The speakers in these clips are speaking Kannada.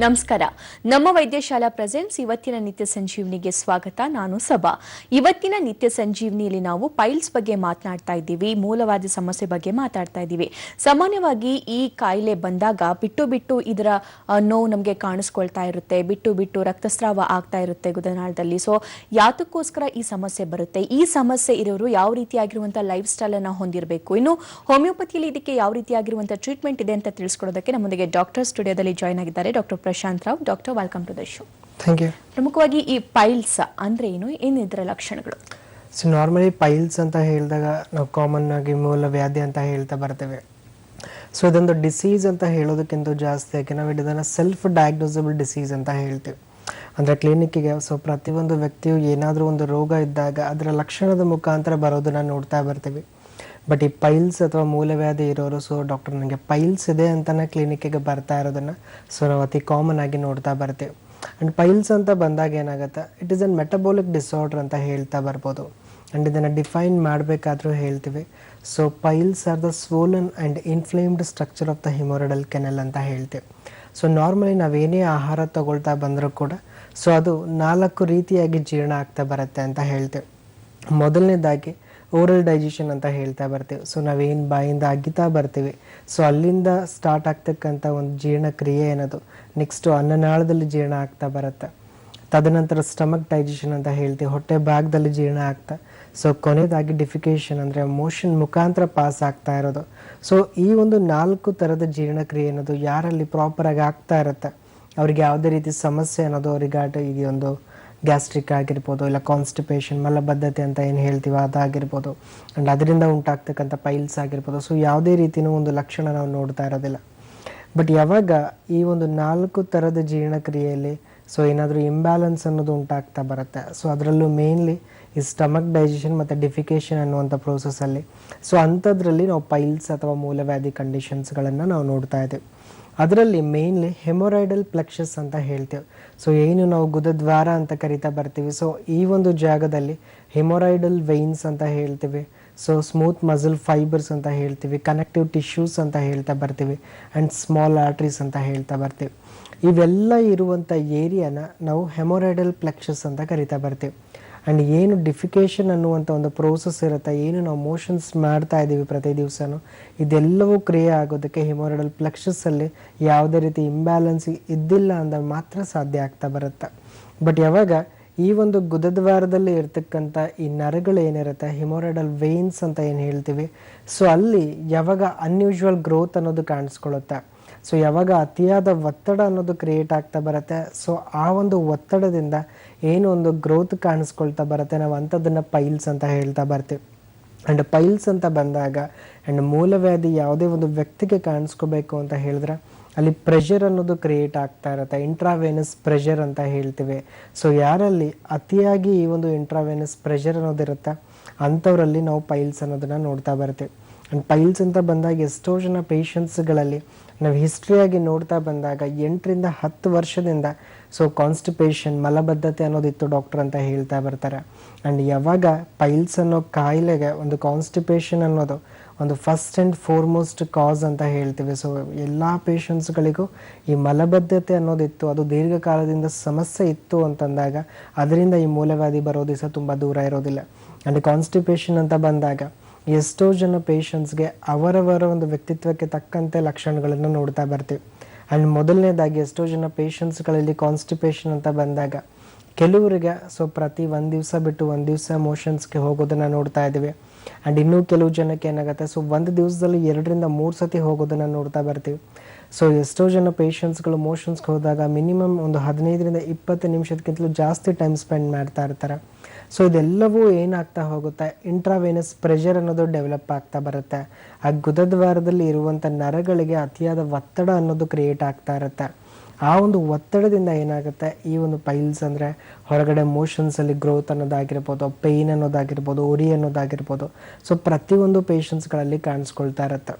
ನಮಸ್ಕಾರ. ನಮ್ಮ ವೈದ್ಯಶಾಲಾ ಪ್ರೆಸೆಂಟ್ಸ್ ಇವತ್ತಿನ ನಿತ್ಯ ಸಂಜೀವನಿಗೆ ಸ್ವಾಗತ. ನಾನು ಸಭಾ. ಇವತ್ತಿನ ನಿತ್ಯ ಸಂಜೀವನಿಯಲ್ಲಿ ನಾವು ಪೈಲ್ಸ್ ಬಗ್ಗೆ ಮಾತನಾಡ್ತಾ ಇದ್ದೀವಿ, ಮೂಲವಾದ ಸಮಸ್ಯೆ ಬಗ್ಗೆ ಮಾತಾಡ್ತಾ ಇದ್ದೀವಿ. ಸಾಮಾನ್ಯವಾಗಿ ಈ ಕಾಯಿಲೆ ಬಂದಾಗ ಬಿಟ್ಟು ಇದರ ನೋವು ನಮಗೆ ಕಾಣಿಸ್ಕೊಳ್ತಾ ಇರುತ್ತೆ, ಬಿಟ್ಟು ರಕ್ತಸ್ರಾವ ಆಗ್ತಾ ಇರುತ್ತೆ ಗುದನಾಳದಲ್ಲಿ. ಸೊ ಯಾತಕ್ಕೋಸ್ಕರ ಈ ಸಮಸ್ಯೆ ಬರುತ್ತೆ, ಈ ಸಮಸ್ಯೆ ಇರೋರು ಯಾವ ರೀತಿಯಾಗಿರುವಂತಹ ಲೈಫ್ ಸ್ಟೈಲ್ ಅನ್ನು ಹೊಂದಿರಬೇಕು, ಇನ್ನು ಹೋಮಿಯೋಪತಿಯಲ್ಲಿ ಇದಕ್ಕೆ ಯಾವ ರೀತಿಯಾಗಿರುವಂತಹ ಟ್ರೀಟ್ಮೆಂಟ್ ಇದೆ ಅಂತ ತಿಳಿಸ್ಕೊಡೋದಕ್ಕೆ ನಮ್ಮೊಂದಿಗೆ ಡಾಕ್ಟರ್ ಸ್ಟುಡಿಯೋದಲ್ಲಿ ಜಾಯ್ನ್ ಆಗಿದ್ದಾರೆ doctor Prashant Rao. Doctor, welcome to the show. Thank you. ಪ್ರಮುಖವಾಗಿ ಈ ಪೈಲ್ಸ್ ಅಂದ್ರೆ ಏನು ಇದರ ಲಕ್ಷಣಗಳು? ಸೊ ನಾರ್ಮಲಿ ಪೈಲ್ಸ್ ಅಂತ ಹೇಳಿದಾಗ ನಾವು ಕಾಮನ್ ಆಗಿ ಮೂಲ ವ್ಯಾಧಿ ಅಂತ ಹೇಳ್ತಾ ಬರ್ತೇವೆ. ಸೊ ಇದೊಂದು ಡಿಸೀಸ್ ಅಂತ ಹೇಳೋದಕ್ಕಿಂತ ಜಾಸ್ತಿ ಯಾಕೆ ನಾವು ಇದನ್ನು ಸೆಲ್ಫ್ ಡಯಾಗ್ನೋಸಬಲ್ ಡಿಸೀಸ್ ಅಂತ ಹೇಳ್ತೀವಿ. ಅಂದರೆ ಕ್ಲಿನಿಕ್ಕಿಗೆ ಸೊ ಪ್ರತಿಯೊಂದು ವ್ಯಕ್ತಿಯು ಏನಾದರೂ ಒಂದು ರೋಗ ಇದ್ದಾಗ ಅದರ ಲಕ್ಷಣದ ಮುಖಾಂತರ ಬರೋದನ್ನು ನೋಡ್ತಾ ಬರ್ತೀವಿ. ಬಟ್ ಈ ಪೈಲ್ಸ್ ಅಥವಾ ಮೂಲವ್ಯಾಧಿ ಇರೋರು ಸೊ ಡಾಕ್ಟರ್ ನನಗೆ ಪೈಲ್ಸ್ ಇದೆ ಅಂತಲೇ ಕ್ಲಿನಿಕ್ಕಿಗೆ ಬರ್ತಾ ಇರೋದನ್ನು ಸೊ ನಾವು ಅತಿ ಕಾಮನ್ ಆಗಿ ನೋಡ್ತಾ ಬರ್ತೀವಿ. ಆ್ಯಂಡ್ ಪೈಲ್ಸ್ ಅಂತ ಬಂದಾಗ ಏನಾಗುತ್ತೆ, it is an metabolic disorder ಅಂತ ಹೇಳ್ತಾ ಬರ್ಬೋದು. ಆ್ಯಂಡ್ ಇದನ್ನು ಡಿಫೈನ್ ಮಾಡಬೇಕಾದ್ರೂ ಹೇಳ್ತೀವಿ. So piles are the swollen and inflamed structure of the haemorrhoidal canal ಅಂತ ಹೇಳ್ತೀವಿ. ಸೊ ನಾರ್ಮಲಿ ನಾವೇನೇ ಆಹಾರ ತಗೊಳ್ತಾ ಬಂದರೂ ಕೂಡ ಸೊ ಅದು 4 ರೀತಿಯಾಗಿ ಜೀರ್ಣ ಆಗ್ತಾ ಬರುತ್ತೆ ಅಂತ ಹೇಳ್ತೇವೆ. ಮೊದಲನೇದಾಗಿ ಓರಲ್ ಡೈಜೆಷನ್ ಅಂತ ಹೇಳ್ತಾ ಬರ್ತೀವಿ. ಸೊ ನಾವೇನು ಬಾಯಿಂದ ಅಗಿತಾ ಬರ್ತೀವಿ ಸೊ ಅಲ್ಲಿಂದ ಸ್ಟಾರ್ಟ್ ಆಗ್ತಕ್ಕಂಥ ಒಂದು ಜೀರ್ಣಕ್ರಿಯೆ ಏನದು ನೆಕ್ಸ್ಟು ಅನ್ನನಾಳದಲ್ಲಿ ಜೀರ್ಣ ಆಗ್ತಾ ಬರುತ್ತೆ. ತದನಂತರ ಸ್ಟಮಕ್ ಡೈಜೆಷನ್ ಅಂತ ಹೇಳ್ತೀವಿ, ಹೊಟ್ಟೆ ಭಾಗದಲ್ಲಿ ಜೀರ್ಣ ಆಗ್ತಾ. ಸೊ ಕೊನೆಯದಾಗಿ ಡಿಫಿಕೇಷನ್ ಅಂದರೆ ಮೋಷನ್ ಮುಖಾಂತರ ಪಾಸ್ ಆಗ್ತಾ ಇರೋದು. ಸೊ ಈ ಒಂದು 4 ಥರದ ಜೀರ್ಣಕ್ರಿಯೆ ಅನ್ನೋದು ಯಾರಲ್ಲಿ ಪ್ರಾಪರಾಗಿ ಆಗ್ತಾ ಇರುತ್ತೆ ಅವ್ರಿಗೆ ಯಾವುದೇ ರೀತಿ ಸಮಸ್ಯೆ ಅನ್ನೋದು ಅವರಿಗಾಟ ಈಗ ಒಂದು ಗ್ಯಾಸ್ಟ್ರಿಕ್ ಆಗಿರ್ಬೋದು, ಇಲ್ಲ ಕಾನ್ಸ್ಟಿಪೇಷನ್ ಮಲಬದ್ಧತೆ ಅಂತ ಏನು ಹೇಳ್ತೀವಿ ಅದಾಗಿರ್ಬೋದು, ಆ್ಯಂಡ್ ಅದರಿಂದ ಉಂಟಾಗ್ತಕ್ಕಂಥ ಪೈಲ್ಸ್ ಆಗಿರ್ಬೋದು. ಸೊ ಯಾವುದೇ ರೀತಿಯೂ ಒಂದು ಲಕ್ಷಣ ನಾವು ನೋಡ್ತಾ ಇರೋದಿಲ್ಲ. ಬಟ್ ಯಾವಾಗ ಈ ಒಂದು 4 ಥರದ ಜೀರ್ಣಕ್ರಿಯೆಯಲ್ಲಿ ಸೊ ಏನಾದರೂ ಇಂಬ್ಯಾಲೆನ್ಸ್ ಅನ್ನೋದು ಉಂಟಾಗ್ತಾ ಬರುತ್ತೆ. ಸೊ ಅದರಲ್ಲೂ ಮೇನ್ಲಿ ಈ ಸ್ಟಮಕ್ ಡೈಜೆಷನ್ ಮತ್ತು ಡಿಫಿಕೇಷನ್ ಅನ್ನುವಂಥ ಪ್ರೋಸೆಸ್ಸಲ್ಲಿ ಸೊ ಅಂಥದ್ರಲ್ಲಿ ನಾವು ಪೈಲ್ಸ್ ಅಥವಾ ಮೂಲವ್ಯಾಧಿ ಕಂಡೀಷನ್ಸ್ಗಳನ್ನು ನಾವು ನೋಡ್ತಾ ಇದ್ದೀವಿ. ಅದರಲ್ಲಿ ಮೇನ್ಲಿ ಹೆಮೊರೈಡಲ್ ಪ್ಲೆಕ್ಸಸ್ ಅಂತ ಹೇಳ್ತೇವೆ. ಸೊ ಏನು ನಾವು ಗುದದ್ವಾರ ಅಂತ ಕರಿತಾ ಬರ್ತೀವಿ. ಸೊ ಈ ಒಂದು ಜಾಗದಲ್ಲಿ ಹೆಮೊರೈಡಲ್ ವೆಯ್ನ್ಸ್ ಅಂತ ಹೇಳ್ತೀವಿ, ಸೊ ಸ್ಮೂತ್ ಮಸಲ್ ಫೈಬರ್ಸ್ ಅಂತ ಹೇಳ್ತೀವಿ, ಕನೆಕ್ಟಿವ್ ಟಿಶ್ಯೂಸ್ ಅಂತ ಹೇಳ್ತಾ ಬರ್ತೀವಿ, ಆ್ಯಂಡ್ ಸ್ಮಾಲ್ ಆರ್ಟ್ರೀಸ್ ಅಂತ ಹೇಳ್ತಾ ಬರ್ತೀವಿ. ಇವೆಲ್ಲ ಇರುವಂಥ ಏರಿಯಾನ ನಾವು ಹೆಮೊರೈಡಲ್ ಪ್ಲೆಕ್ಸಸ್ ಅಂತ ಕರಿತಾ ಬರ್ತೀವಿ. ಆ್ಯಂಡ್ ಏನು ಡಿಫಿಕೇಷನ್ ಅನ್ನುವಂಥ ಒಂದು ಪ್ರೋಸೆಸ್ ಇರುತ್ತೆ, ಏನು ನಾವು ಮೋಷನ್ಸ್ ಮಾಡ್ತಾ ಇದ್ದೀವಿ ಪ್ರತಿ ದಿವಸನೂ, ಇದೆಲ್ಲವೂ ಕ್ರಿಯೆ ಆಗೋದಕ್ಕೆ ಹಿಮೋರೈಡಲ್ ಪ್ಲೆಕ್ಸಸ್ಸಲ್ಲಿ ಯಾವುದೇ ರೀತಿ ಇಂಬ್ಯಾಲೆನ್ಸ್ ಇದ್ದಿಲ್ಲ ಅಂದಾಗ ಮಾತ್ರ ಸಾಧ್ಯ ಆಗ್ತಾ ಬರುತ್ತೆ. ಬಟ್ ಯಾವಾಗ ಈ ಒಂದು ಗುದದ್ವಾರದಲ್ಲಿ ಇರ್ತಕ್ಕಂಥ ಈ ನರಗಳು ಏನಿರುತ್ತೆ ಹಿಮೋರೈಡಲ್ ವೇನ್ಸ್ ಅಂತ ಏನು ಹೇಳ್ತೀವಿ, ಸೊ ಅಲ್ಲಿ ಯಾವಾಗ ಅನ್ಯೂಶುವಲ್ ಗ್ರೋತ್ ಅನ್ನೋದು ಕಾಣಿಸ್ಕೊಳ್ಳುತ್ತೆ, ಸೊ ಯಾವಾಗ ಅತಿಯಾದ ಒತ್ತಡ ಅನ್ನೋದು ಕ್ರಿಯೇಟ್ ಆಗ್ತಾ ಬರುತ್ತೆ, ಸೊ ಆ ಒಂದು ಒತ್ತಡದಿಂದ ಏನು ಒಂದು ಗ್ರೋತ್ ಕಾಣಿಸ್ಕೊಳ್ತಾ ಬರುತ್ತೆ, ನಾವು ಅಂಥದ್ದನ್ನು ಪೈಲ್ಸ್ ಅಂತ ಹೇಳ್ತಾ ಬರ್ತೀವಿ. ಆ್ಯಂಡ್ ಪೈಲ್ಸ್ ಅಂತ ಬಂದಾಗ ಆ್ಯಂಡ್ ಮೂಲವ್ಯಾಧಿ ಯಾವುದೇ ಒಂದು ವ್ಯಕ್ತಿಗೆ ಕಾಣಿಸ್ಕೋಬೇಕು ಅಂತ ಹೇಳಿದ್ರೆ ಅಲ್ಲಿ ಪ್ರೆಷರ್ ಅನ್ನೋದು ಕ್ರಿಯೇಟ್ ಆಗ್ತಾ ಇರುತ್ತೆ, ಇಂಟ್ರಾವೇನಸ್ ಪ್ರೆಷರ್ ಅಂತ ಹೇಳ್ತೀವಿ. ಸೊ ಯಾರಲ್ಲಿ ಅತಿಯಾಗಿ ಈ ಒಂದು ಇಂಟ್ರಾವೇನಸ್ ಪ್ರೆಷರ್ ಅನ್ನೋದಿರುತ್ತೆ ಅಂಥವರಲ್ಲಿ ನಾವು ಪೈಲ್ಸ್ ಅನ್ನೋದನ್ನು ನೋಡ್ತಾ ಬರ್ತೀವಿ. ಆ್ಯಂಡ್ ಪೈಲ್ಸ್ ಅಂತ ಬಂದಾಗ ಎಷ್ಟೋ ಜನ ಪೇಷಂಟ್ಸ್ಗಳಲ್ಲಿ ನಾವು ಹಿಸ್ಟ್ರಿಯಾಗಿ ನೋಡ್ತಾ ಬಂದಾಗ 8ರಿಂದ 10 ವರ್ಷದಿಂದ ಸೊ ಕಾನ್ಸ್ಟಿಪೇಷನ್ ಮಲಬದ್ಧತೆ ಅನ್ನೋದಿತ್ತು ಡಾಕ್ಟರ್ ಅಂತ ಹೇಳ್ತಾ ಬರ್ತಾರೆ. ಆ್ಯಂಡ್ ಯಾವಾಗ ಪೈಲ್ಸ್ ಅನ್ನೋ ಕಾಯಿಲೆಗೆ ಒಂದು ಕಾನ್ಸ್ಟಿಪೇಷನ್ ಅನ್ನೋದು ಒಂದು ಫಸ್ಟ್ ಆ್ಯಂಡ್ ಫಾರ್ಮೋಸ್ಟ್ ಕಾಸ್ ಅಂತ ಹೇಳ್ತೀವಿ. ಸೊ ಎಲ್ಲ ಪೇಷಂಟ್ಸ್ಗಳಿಗೂ ಈ ಮಲಬದ್ಧತೆ ಅನ್ನೋದಿತ್ತು, ಅದು ದೀರ್ಘಕಾಲದಿಂದ ಸಮಸ್ಯೆ ಇತ್ತು ಅಂತಂದಾಗ ಅದರಿಂದ ಈ ಮೂಲವ್ಯಾಧಿ ಬರೋದು ಸಹ ತುಂಬ ದೂರ ಇರೋದಿಲ್ಲ. ಆ್ಯಂಡ್ ಕಾನ್ಸ್ಟಿಪೇಷನ್ ಅಂತ ಬಂದಾಗ ಎಷ್ಟೋ ಜನ ಪೇಷಂಟ್ಸ್ಗೆ ಅವರವರ ಒಂದು ವ್ಯಕ್ತಿತ್ವಕ್ಕೆ ತಕ್ಕಂತೆ ಲಕ್ಷಣಗಳನ್ನು ನೋಡ್ತಾ ಬರ್ತೀವಿ. ಆ್ಯಂಡ್ ಮೊದಲನೇದಾಗಿ ಎಷ್ಟೋ ಜನ ಪೇಷಂಟ್ಸ್ಗಳಲ್ಲಿ ಕಾನ್ಸ್ಟಿಪೇಷನ್ ಅಂತ ಬಂದಾಗ ಕೆಲವರಿಗೆ ಸೊ ಪ್ರತಿ 1 ದಿವಸ ಬಿಟ್ಟು 1 ದಿವಸ ಮೋಷನ್ಸ್ಗೆ ಹೋಗೋದನ್ನು ನೋಡ್ತಾ ಇದ್ದೀವಿ. ಆ್ಯಂಡ್ ಇನ್ನೂ ಕೆಲವು ಜನಕ್ಕೆ ಏನಾಗುತ್ತೆ ಸೊ 1 ದಿವಸದಲ್ಲಿ 2ರಿಂದ 3 ಸತಿ ಹೋಗೋದನ್ನು ನೋಡ್ತಾ ಬರ್ತೀವಿ. ಸೊ ಎಷ್ಟೋ ಜನ ಪೇಷಂಟ್ಸ್ಗಳು ಮೋಷನ್ಸ್ಗೆ ಹೋದಾಗ ಮಿನಿಮಮ್ ಒಂದು 15ರಿಂದ 20 ನಿಮಿಷಕ್ಕಿಂತಲೂ ಜಾಸ್ತಿ ಟೈಮ್ ಸ್ಪೆಂಡ್ ಮಾಡ್ತಾ ಇರ್ತಾರೆ. ಸೊ ಇದೆಲ್ಲವೂ ಏನಾಗ್ತಾ ಹೋಗುತ್ತೆ, ಇಂಟ್ರಾವೇನಸ್ ಪ್ರೆಷರ್ ಅನ್ನೋದು ಡೆವಲಪ್ ಆಗ್ತಾ ಬರುತ್ತೆ. ಆ ಗುದದ್ವಾರದಲ್ಲಿ ಇರುವಂಥ ನರಗಳಿಗೆ ಅತಿಯಾದ ಒತ್ತಡ ಅನ್ನೋದು ಕ್ರಿಯೇಟ್ ಆಗ್ತಾ ಇರುತ್ತೆ. ಆ ಒಂದು ಒತ್ತಡದಿಂದ ಏನಾಗುತ್ತೆ, ಈ ಒಂದು ಪೈಲ್ಸ್ ಅಂದರೆ ಹೊರಗಡೆ ಮೋಷನ್ಸಲ್ಲಿ ಗ್ರೋತ್ ಅನ್ನೋದಾಗಿರ್ಬೋದು, ಪೇಯ್ನ್ ಅನ್ನೋದಾಗಿರ್ಬೋದು, ಉರಿ ಅನ್ನೋದಾಗಿರ್ಬೋದು, ಸೊ ಪ್ರತಿಯೊಂದು ಪೇಷಂಟ್ಸ್ಗಳಲ್ಲಿ ಕಾಣಿಸ್ಕೊಳ್ತಾ ಇರುತ್ತೆ.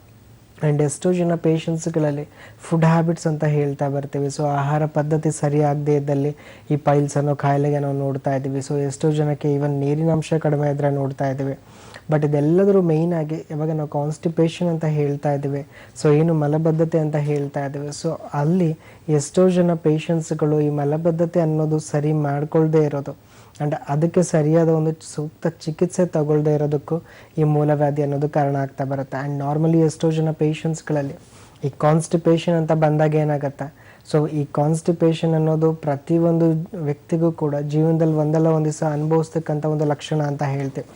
ಆ್ಯಂಡ್ ಎಷ್ಟೋ ಜನ ಪೇಷಂಟ್ಸ್ಗಳಲ್ಲಿ ಫುಡ್ ಹ್ಯಾಬಿಟ್ಸ್ ಅಂತ ಹೇಳ್ತಾ ಬರ್ತೀವಿ. ಸೊ ಆಹಾರ ಪದ್ಧತಿ ಸರಿಯಾಗದೇ ಇದ್ದಲ್ಲಿ ಈ ಪೈಲ್ಸ್ ಅನ್ನೋ ಕಾಯಿಲೆಗೆ ನಾವು ನೋಡ್ತಾ ಇದ್ದೀವಿ. ಸೊ ಎಷ್ಟೋ ಜನಕ್ಕೆ ಈವನ್ ನೀರಿನ ಅಂಶ ಕಡಿಮೆ ಇದ್ದರೆ ನೋಡ್ತಾ ಇದ್ದೀವಿ. ಬಟ್ ಇದೆಲ್ಲದರೂ ಮೇಯ್ನಾಗಿ ಇವಾಗ ನಾವು ಕಾನ್ಸ್ಟಿಪೇಷನ್ ಅಂತ ಹೇಳ್ತಾ ಇದ್ದೀವಿ, ಸೊ ಏನು ಮಲಬದ್ಧತೆ ಅಂತ ಹೇಳ್ತಾ ಇದ್ದೀವಿ. ಸೊ ಅಲ್ಲಿ ಎಷ್ಟೋ ಜನ ಪೇಷಂಟ್ಸ್ಗಳು ಈ ಮಲಬದ್ಧತೆ ಅನ್ನೋದು ಸರಿ ಮಾಡ್ಕೊಳ್ದೇ ಇರೋದು ಆ್ಯಂಡ್ ಅದಕ್ಕೆ ಸರಿಯಾದ ಒಂದು ಸೂಕ್ತ ಚಿಕಿತ್ಸೆ ತಗೊಳ್ಳದೇ ಇರೋದಕ್ಕೂ ಈ ಮೂಲವ್ಯಾಧಿ ಅನ್ನೋದು ಕಾರಣ ಆಗ್ತಾ ಬರುತ್ತೆ. ಆ್ಯಂಡ್ ನಾರ್ಮಲಿ ಎಷ್ಟೋ ಜನ ಪೇಷಂಟ್ಸ್ಗಳಲ್ಲಿ ಈ ಕಾನ್ಸ್ಟಿಪೇಷನ್ ಅಂತ ಬಂದಾಗ ಏನಾಗುತ್ತೆ, ಸೊ ಈ ಕಾನ್ಸ್ಟಿಪೇಷನ್ ಅನ್ನೋದು ಪ್ರತಿಯೊಂದು ವ್ಯಕ್ತಿಗೂ ಕೂಡ ಜೀವನದಲ್ಲಿ ಒಂದಲ್ಲ ಒಂದು ದಿವಸ ಅನುಭವಿಸ್ತಕ್ಕಂಥ ಒಂದು ಲಕ್ಷಣ ಅಂತ ಹೇಳ್ತೀವಿ.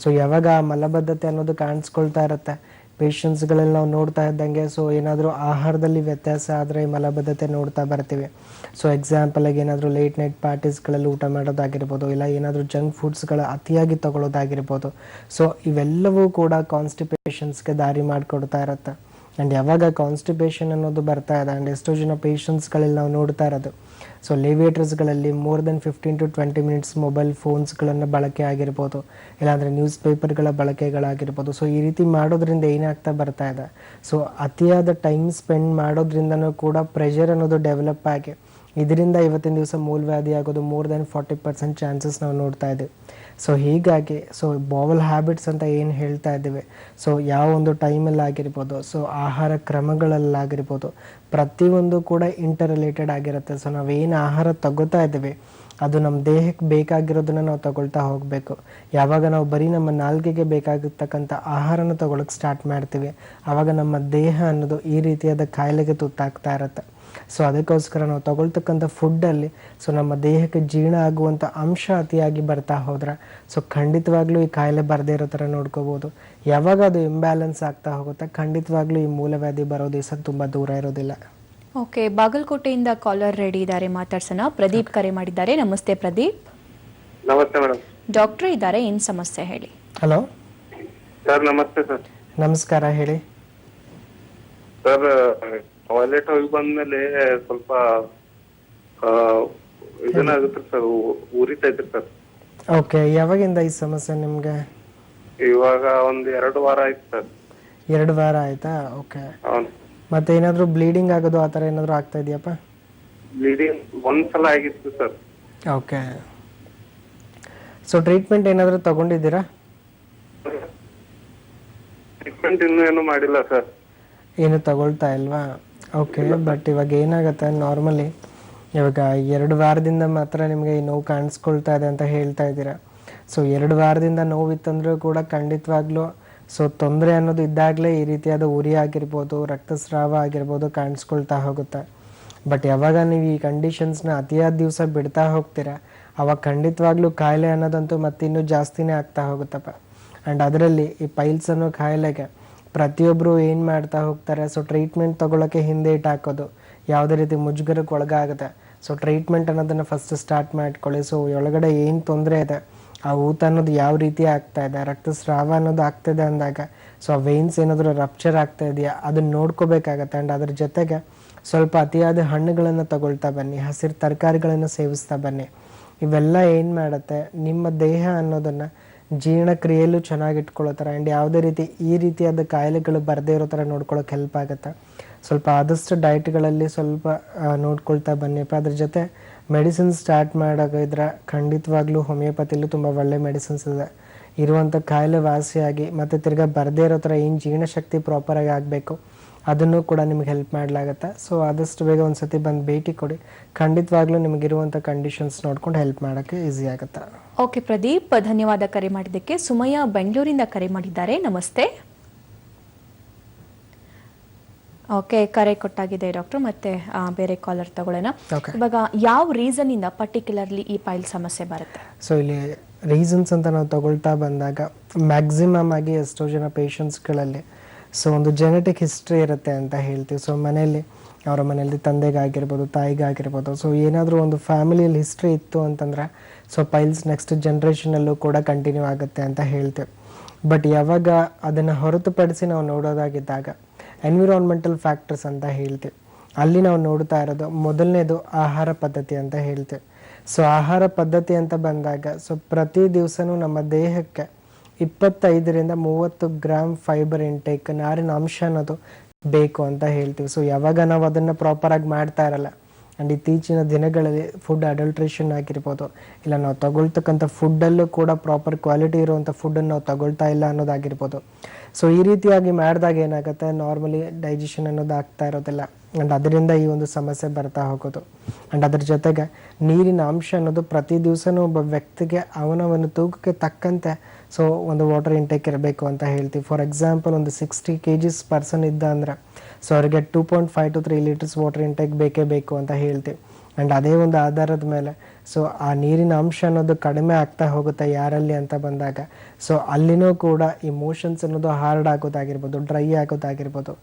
ಸೊ ಯಾವಾಗ ಆ ಮಲಬದ್ಧತೆ ಅನ್ನೋದು ಕಾಣಿಸ್ಕೊಳ್ತಾ ಇರುತ್ತೆ ಪೇಷಂಟ್ಸ್ಗಳಲ್ಲಿ ನಾವು ನೋಡ್ತಾ ಇದ್ದಂಗೆ, ಸೊ ಏನಾದರೂ ಆಹಾರದಲ್ಲಿ ವ್ಯತ್ಯಾಸ ಆದರೆ ಮಲಬದ್ಧತೆ ನೋಡ್ತಾ ಬರ್ತೀವಿ. ಸೊ ಎಕ್ಸಾಂಪಲಾಗಿ ಏನಾದರೂ ಲೇಟ್ ನೈಟ್ ಪಾರ್ಟೀಸ್ಗಳಲ್ಲಿ ಊಟ ಮಾಡೋದಾಗಿರ್ಬೋದು, ಇಲ್ಲ ಏನಾದರೂ ಜಂಕ್ ಫುಡ್ಸ್ಗಳ ಅತಿಯಾಗಿ ತಗೊಳ್ಳೋದಾಗಿರ್ಬೋದು. ಸೊ ಇವೆಲ್ಲವೂ ಕೂಡ ಕಾನ್ಸ್ಟಿಪೇಷನ್ಸ್ಗೆ ದಾರಿ ಮಾಡಿಕೊಡ್ತಾ ಇರುತ್ತೆ. ಆ್ಯಂಡ್ ಯಾವಾಗ ಕಾನ್ಸ್ಟಿಪೇಷನ್ ಅನ್ನೋದು ಬರ್ತಾ ಇದೆ ಆ್ಯಂಡ್ ಎಷ್ಟೋ ಜನ ಪೇಷಂಟ್ಸ್ಗಳಲ್ಲಿ ನಾವು ನೋಡ್ತಾ ಇರೋದು, ಸೊ ಲೇವೇಟರ್ಸ್ಗಳಲ್ಲಿ more than 15 to 20 minutes mobile ಫೋನ್ಸ್ಗಳನ್ನು ಬಳಕೆ ಆಗಿರ್ಬೋದು, ಇಲ್ಲಾಂದರೆ ನ್ಯೂಸ್ ಪೇಪರ್ಗಳ ಬಳಕೆಗಳಾಗಿರ್ಬೋದು. ಸೊ ಈ ರೀತಿ ಮಾಡೋದ್ರಿಂದ ಏನಾಗ್ತಾ ಬರ್ತಾ ಇದೆ, ಸೊ ಅತಿಯಾದ ಟೈಮ್ ಸ್ಪೆಂಡ್ ಮಾಡೋದ್ರಿಂದನೂ ಕೂಡ ಪ್ರೆಷರ್ ಅನ್ನೋದು ಡೆವಲಪ್ ಆಗಿ ಇದರಿಂದ ಇವತ್ತಿನ ದಿವಸ ಮೂಲವ್ಯಾಧಿ ಆಗೋದು ಮೋರ್ ದೆನ್ 40% ಚಾನ್ಸಸ್ ನಾವು ನೋಡ್ತಾ ಇದ್ದೀವಿ. ಸೊ ಹೀಗಾಗಿ ಸೊ ಬಾವಲ್ ಹ್ಯಾಬಿಟ್ಸ್ ಅಂತ ಏನು ಹೇಳ್ತಾ ಇದ್ದೀವಿ, ಸೊ ಯಾವ ಒಂದು ಟೈಮಲ್ಲಿ ಆಗಿರ್ಬೋದು, ಸೊ ಆಹಾರ ಕ್ರಮಗಳಲ್ಲಾಗಿರ್ಬೋದು, ಪ್ರತಿಯೊಂದು ಕೂಡ ಇಂಟರ್ ರಿಲೇಟೆಡ್ ಆಗಿರುತ್ತೆ. ಸೊ ನಾವೇನು ಆಹಾರ ತಗೋತಾ ಇದ್ದೀವಿ ಅದು ನಮ್ಮ ದೇಹಕ್ಕೆ ಬೇಕಾಗಿರೋದನ್ನ ನಾವು ತಗೊಳ್ತಾ ಹೋಗಬೇಕು. ಯಾವಾಗ ನಾವು ಬರೀ ನಮ್ಮ ನಾಲ್ಗೆಗೆ ಬೇಕಾಗಿರ್ತಕ್ಕಂಥ ಆಹಾರನ ತಗೊಳಕ್ಕೆ ಸ್ಟಾರ್ಟ್ ಮಾಡ್ತೀವಿ ಆವಾಗ ನಮ್ಮ ದೇಹ ಅನ್ನೋದು ಈ ರೀತಿಯಾದ ಕಾಯಿಲೆಗೆ ತುತ್ತಾಗ್ತಾ ಇರುತ್ತೆ. ಸೊ ಅದಕ್ಕೋಸ್ಕರ ನಾವು ತಗೊಳ್ತಕ್ಕಂಥ ಫುಡ್ಡಲ್ಲಿ ಸೊ ನಮ್ಮ ದೇಹಕ್ಕೆ ಜೀರ್ಣ ಆಗುವಂಥ ಅಂಶ ಅತಿಯಾಗಿ ಬರ್ತಾ ಹೋದ್ರೆ ಸೊ ಖಂಡಿತವಾಗ್ಲೂ ಈ ಕಾಯಿಲೆ ಬರದೇ ಇರೋ ಥರ ನೋಡ್ಕೋಬೋದು. ಯಾವಾಗ ಅದು ಇಂಬ್ಯಾಲೆನ್ಸ್ ಆಗ್ತಾ ಹೋಗುತ್ತೆ ಖಂಡಿತವಾಗ್ಲೂ ಈ ಮೂಲವ್ಯಾಧಿ ಬರೋ ದಿವಸ ತುಂಬ ದೂರ ಇರೋದಿಲ್ಲ. ಓಕೆ, ಬಾಗಲಕೋಟೆಯಿಂದ ಕಾಲರ್ ರೆಡಿ ಇದ್ದಾರೆ, ಮಾತಾಡ್ಸೋಣ. ಪ್ರದೀಪ್ ಕರೆ ಮಾಡಿದ್ದಾರೆ. ನಮಸ್ತೆ ಪ್ರದೀಪ್. ನಮಸ್ತೆ ಮೇಡಮ್. ಡಾಕ್ಟರ್ ಇದ್ದಾರೆ, ಏನು ಸಮಸ್ಯೆ ಹೇಳಿ. ಹಲೋ ಸರ್ ನಮಸ್ತೆ ಸರ್. ನಮಸ್ಕಾರ, ಹೇಳಿ ಸರ್. ಟಾಯ್ಲೆಟ್ ಹೋಗಿ ಬಂದ್ಮೇಲೆ ಸ್ವಲ್ಪ ಇದನ್ನಾಗುತ್ತೆ ಸರ್, ಉರಿತೈತ್ರಿ ಸರ್. ಓಕೆ, ಯಾವಾಗಿಂದ ಈ ಸಮಸ್ಯೆ ನಿಮಗೆ? ಇವಾಗ ಒಂದ್ 2 ವಾರ ಆಯ್ತು ಸರ್. 2 ವಾರ ಆಯ್ತಾ? ಓಕೆ. అవును. ಮತ್ತೆ ಏನಾದರೂ ಬ್ಲೀಡಿಂಗ್ ಆಗೋದು ಆ ಥರ ಏನಾದರೂ ಆಗ್ತಾ ಇದೆಯಪ್ಪ? ಬ್ಲೀಡಿಂಗ್ ಒಂದ್ಸಲ ಆಗಿತ್ತು ಸರ್. ಓಕೆ. ಸೊ ಟ್ರೀಟ್ಮೆಂಟ್ ಏನಾದರೂ ತಗೊಂಡಿದ್ದೀರಾ? ಟ್ರೀಟ್ಮೆಂಟ್ ಇನ್ನೂ ಏನು ಮಾಡಿಲ್ಲ ಸರ್. ಏನು ತಗೊಳ್ತಾ ಇಲ್ವಾ? ಓಕೆ. ಬಟ್ ಇವಾಗ ಏನಾಗುತ್ತೆ, ನಾರ್ಮಲಿ ಇವಾಗ 2 ವಾರದಿಂದ ಮಾತ್ರ ನಿಮಗೆ ಈ ನೋವು ಕಾಣಿಸ್ಕೊಳ್ತಾ ಇದೆ ಅಂತ ಹೇಳ್ತಾ ಇದ್ದೀರಾ. ಸೊ 2 ವಾರದಿಂದ ನೋವಿತ್ತಂದ್ರೂ ಕೂಡ ಖಂಡಿತವಾಗ್ಲೂ ಸೊ ತೊಂದರೆ ಅನ್ನೋದು ಇದ್ದಾಗಲೇ ಈ ರೀತಿಯಾದ ಉರಿ ಆಗಿರ್ಬೋದು, ರಕ್ತಸ್ರಾವ ಆಗಿರ್ಬೋದು ಕಾಣಿಸ್ಕೊಳ್ತಾ ಹೋಗುತ್ತೆ. ಬಟ್ ಯಾವಾಗ ನೀವು ಈ ಕಂಡೀಷನ್ಸ್ನ ಅತಿಯಾದ ದಿವಸ ಬಿಡ್ತಾ ಹೋಗ್ತೀರಾ ಅವಾಗ ಖಂಡಿತವಾಗ್ಲೂ ಕಾಯಿಲೆ ಅನ್ನೋದಂತೂ ಮತ್ತಿನ್ನೂ ಜಾಸ್ತಿನೇ ಆಗ್ತಾ ಹೋಗುತ್ತಪ್ಪ. ಆ್ಯಂಡ್ ಅದರಲ್ಲಿ ಈ ಪೈಲ್ಸ್ ಅನ್ನೋ ಕಾಯಿಲೆಗೆ ಪ್ರತಿಯೊಬ್ಬರು ಏನು ಮಾಡ್ತಾ ಹೋಗ್ತಾರೆ, ಸೊ ಟ್ರೀಟ್ಮೆಂಟ್ ತೊಗೊಳಕ್ಕೆ ಹಿಂದೆ ಇಟ್ಟು ಹಾಕೋದು, ಯಾವುದೇ ರೀತಿ ಮುಜುಗರಕ್ಕೆ ಒಳಗಾಗುತ್ತೆ. ಸೊ ಟ್ರೀಟ್ಮೆಂಟ್ ಅನ್ನೋದನ್ನು ಫಸ್ಟ್ ಸ್ಟಾರ್ಟ್ ಮಾಡ್ಕೊಳ್ಳಿ. ಸೊ ಒಳಗಡೆ ಏನು ತೊಂದರೆ ಇದೆ, ಆ ಊತ ಅನ್ನೋದು ಯಾವ ರೀತಿ ಆಗ್ತಾ ಇದೆ, ರಕ್ತಸ್ರಾವ ಅನ್ನೋದು ಆಗ್ತಾಯಿದೆ ಅಂದಾಗ ಸೊ ಆ ವೇನ್ಸ್ ಏನಾದರೂ ರಪ್ಚರ್ ಆಗ್ತಾ ಇದೆಯಾ ಅದನ್ನು ನೋಡ್ಕೋಬೇಕಾಗತ್ತೆ. ಆ್ಯಂಡ್ ಅದ್ರ ಜೊತೆಗೆ ಸ್ವಲ್ಪ ಅತಿಯಾದ ಹಣ್ಣುಗಳನ್ನು ತಗೊಳ್ತಾ ಬನ್ನಿ, ಹಸಿರು ತರಕಾರಿಗಳನ್ನು ಸೇವಿಸ್ತಾ ಬನ್ನಿ. ಇವೆಲ್ಲ ಏನು ಮಾಡುತ್ತೆ, ನಿಮ್ಮ ದೇಹ ಅನ್ನೋದನ್ನು ಜೀರ್ಣಕ್ರಿಯೆಯಲ್ಲೂ ಚೆನ್ನಾಗಿ ಇಟ್ಕೊಳ್ಳೋ ಥರ ಆ್ಯಂಡ್ ಯಾವುದೇ ರೀತಿ ಈ ರೀತಿಯಾದ ಕಾಯಿಲೆಗಳು ಬರದೇ ಇರೋ ಥರ ನೋಡ್ಕೊಳ್ಳೋಕೆ ಹೆಲ್ಪ್ ಆಗುತ್ತೆ. ಸ್ವಲ್ಪ ಆದಷ್ಟು ಡಯಟ್ಗಳಲ್ಲಿ ಸ್ವಲ್ಪ ನೋಡ್ಕೊಳ್ತಾ ಬನ್ನಿಪ್ಪ. ಅದ್ರ ಜೊತೆ ಮೆಡಿಸಿನ್ಸ್ ಸ್ಟಾರ್ಟ್ ಮಾಡೋಕಿದ್ರೆ ಖಂಡಿತವಾಗ್ಲೂ ಹೋಮಿಯೋಪತಿಲೂ ತುಂಬ ಒಳ್ಳೆ ಮೆಡಿಸಿನ್ಸ್ ಇದೆ. ಇರುವಂಥ ಕಾಯಿಲೆ ವಾಸಿಯಾಗಿ ಮತ್ತು ತಿರ್ಗಾ ಬರದೇ ಇರೋ ಥರ ಏನು ಜೀರ್ಣಶಕ್ತಿ ಪ್ರಾಪರಾಗಿ ಆಗಬೇಕು ಅದನ್ನು ಕೂಡ ನಿಮ್ಗೆ ಹೆಲ್ಪ್ ಮಾಡಲಾಗುತ್ತೆ. ಸೊ ಆದಷ್ಟು ಬೇಗ ಒಂದು ಸತಿ ಬಂದು ಭೇಟಿ ಕೊಡಿ, ಖಂಡಿತವಾಗ್ಲೂ ನಿಮಗಿರುವಂಥ ಕಂಡೀಷನ್ಸ್ ನೋಡ್ಕೊಂಡು ಹೆಲ್ಪ್ ಮಾಡೋಕ್ಕೆ ಈಸಿ ಆಗುತ್ತೆ. ಓಕೆ ಪ್ರದೀಪ್, ಧನ್ಯವಾದ ಕರೆ ಮಾಡಿದ್ದಕ್ಕೆ. ಸುಮಯ್ಯ ಬೆಂಗಳೂರಿಂದ ಕರೆ ಮಾಡಿದ್ದಾರೆ. ನಮಸ್ತೆ. ಓಕೆ, ಕರೆ ಕೊಟ್ಟಾಗಿದೆ ಡಾಕ್ಟರ್. ಮತ್ತೆ ಬೇರೆ ಕಾಲರ್ ತಗೊಳ್ಳೋಣ. ಇವಾಗ ಯಾವ ರೀಸನ್ ಇಂದ ಪರ್ಟಿಕ್ಯುಲರ್ಲಿ ಈ ಪೈಲ್ ಸಮಸ್ಯೆ ಬರುತ್ತೆ? ಸೊ ಇಲ್ಲಿ ರೀಸನ್ಸ್ ಅಂತ ನಾವು ತಗೊಳ್ತಾ ಬಂದಾಗ ಮ್ಯಾಕ್ಸಿಮಮ್ ಆಗಿ ಎಷ್ಟೋ ಜನ ಪೇಷಂಟ್ಸ್ಗಳಲ್ಲಿ ಸೊ ಒಂದು ಜೆನೆಟಿಕ್ ಹಿಸ್ಟ್ರಿ ಇರುತ್ತೆ ಅಂತ ಹೇಳ್ತೀವಿ. ಸೊ ಮನೆಯಲ್ಲಿ ಅವರ ಮನೆಯಲ್ಲಿ ತಂದೆಗಾಗಿರ್ಬೋದು, ತಾಯಿಗಾಗಿರ್ಬೋದು, ಸೊ ಏನಾದರೂ ಒಂದು ಫ್ಯಾಮಿಲಿಯಲ್ಲಿ ಹಿಸ್ಟ್ರಿ ಇತ್ತು ಅಂತಂದರೆ ಸೊ ಪೈಲ್ಸ್ ನೆಕ್ಸ್ಟ್ ಜನ್ರೇಷನಲ್ಲೂ ಕೂಡ ಕಂಟಿನ್ಯೂ ಆಗುತ್ತೆ ಅಂತ ಹೇಳ್ತೀವಿ. ಬಟ್ ಯಾವಾಗ ಅದನ್ನು ಹೊರತುಪಡಿಸಿ ನಾವು ನೋಡೋದಾಗಿದ್ದಾಗ ಎನ್ವಿರಾನ್ಮೆಂಟಲ್ ಫ್ಯಾಕ್ಟರ್ಸ್ ಅಂತ ಹೇಳ್ತೀವಿ. ಅಲ್ಲಿ ನಾವು ನೋಡ್ತಾ ಇರೋದು ಮೊದಲನೇದು ಆಹಾರ ಪದ್ಧತಿ ಅಂತ ಹೇಳ್ತೀವಿ. ಸೊ ಆಹಾರ ಪದ್ಧತಿ ಅಂತ ಬಂದಾಗ ಸೊ ಪ್ರತಿ ದಿವಸನೂ ನಮ್ಮ ದೇಹಕ್ಕೆ 25 ರಿಂದ 30 ಗ್ರಾಮ್ ಫೈಬರ್ ಇಂಟೇಕ್, ನಾರಿನ ಅಂಶ ಅನ್ನೋದು ಬೇಕು ಅಂತ ಹೇಳ್ತೀವಿ. ಸೊ ಯಾವಾಗ ನಾವು ಅದನ್ನು ಪ್ರಾಪರಾಗಿ ಮಾಡ್ತಾ ಇರಲ್ಲ, ಆ್ಯಂಡ್ ಇತ್ತೀಚಿನ ದಿನಗಳಲ್ಲಿ ಫುಡ್ ಅಡಲ್ಟ್ರೇಷನ್ ಆಗಿರ್ಬೋದು, ಇಲ್ಲ ನಾವು ತಗೊಳ್ತಕ್ಕಂಥ ಫುಡ್ಡಲ್ಲೂ ಕೂಡ ಪ್ರಾಪರ್ ಕ್ವಾಲಿಟಿ ಇರುವಂಥ ಫುಡ್ಡನ್ನು ನಾವು ತಗೊಳ್ತಾ ಇಲ್ಲ ಅನ್ನೋದಾಗಿರ್ಬೋದು. ಸೊ ಈ ರೀತಿಯಾಗಿ ಮಾಡಿದಾಗ ಏನಾಗುತ್ತೆ, ನಾರ್ಮಲಿ ಡೈಜೆಷನ್ ಅನ್ನೋದು ಆಗ್ತಾ ಇರೋದಿಲ್ಲ, ಆ್ಯಂಡ್ ಅದರಿಂದ ಈ ಒಂದು ಸಮಸ್ಯೆ ಬರ್ತಾ ಹೋಗೋದು. ಆ್ಯಂಡ್ ಅದ್ರ ಜೊತೆಗೆ ನೀರಿನ ಅಂಶ ಅನ್ನೋದು ಪ್ರತಿ ದಿವಸನೂ ಒಬ್ಬ ವ್ಯಕ್ತಿಗೆ ಅವನ ಒಂದು ತೂಕಕ್ಕೆ ತಕ್ಕಂತೆ ಸೊ ಒಂದು ವಾಟರ್ ಇಂಟೇಕ್ ಇರಬೇಕು ಅಂತ ಹೇಳ್ತೀವಿ. ಫಾರ್ ಎಕ್ಸಾಂಪಲ್ ಒಂದು 60 kgs ಪರ್ಸನ್ ಇದ್ದ ಅಂದರೆ ಸೊ ಅವರಿಗೆ 2.5 to 3 ಲೀಟರ್ಸ್ ವಾಟರ್ ಇಂಟೇಕ್ ಬೇಕೇ ಬೇಕು ಅಂತ ಹೇಳ್ತೀವಿ. ಆ್ಯಂಡ್ ಅದೇ ಒಂದು ಆಧಾರದ ಮೇಲೆ ಸೊ ಆ ನೀರಿನ ಅಂಶ ಅನ್ನೋದು ಕಡಿಮೆ ಆಗ್ತಾ ಹೋಗುತ್ತೆ ಯಾರಲ್ಲಿ ಅಂತ ಬಂದಾಗ, ಸೊ ಅಲ್ಲಿನೂ ಕೂಡ ಈ ಮೋಷನ್ಸ್ ಅನ್ನೋದು ಹಾರ್ಡ್ ಆಗೋದಾಗಿರ್ಬೋದು, ಡ್ರೈ ಆಗೋದಾಗಿರ್ಬೋದು,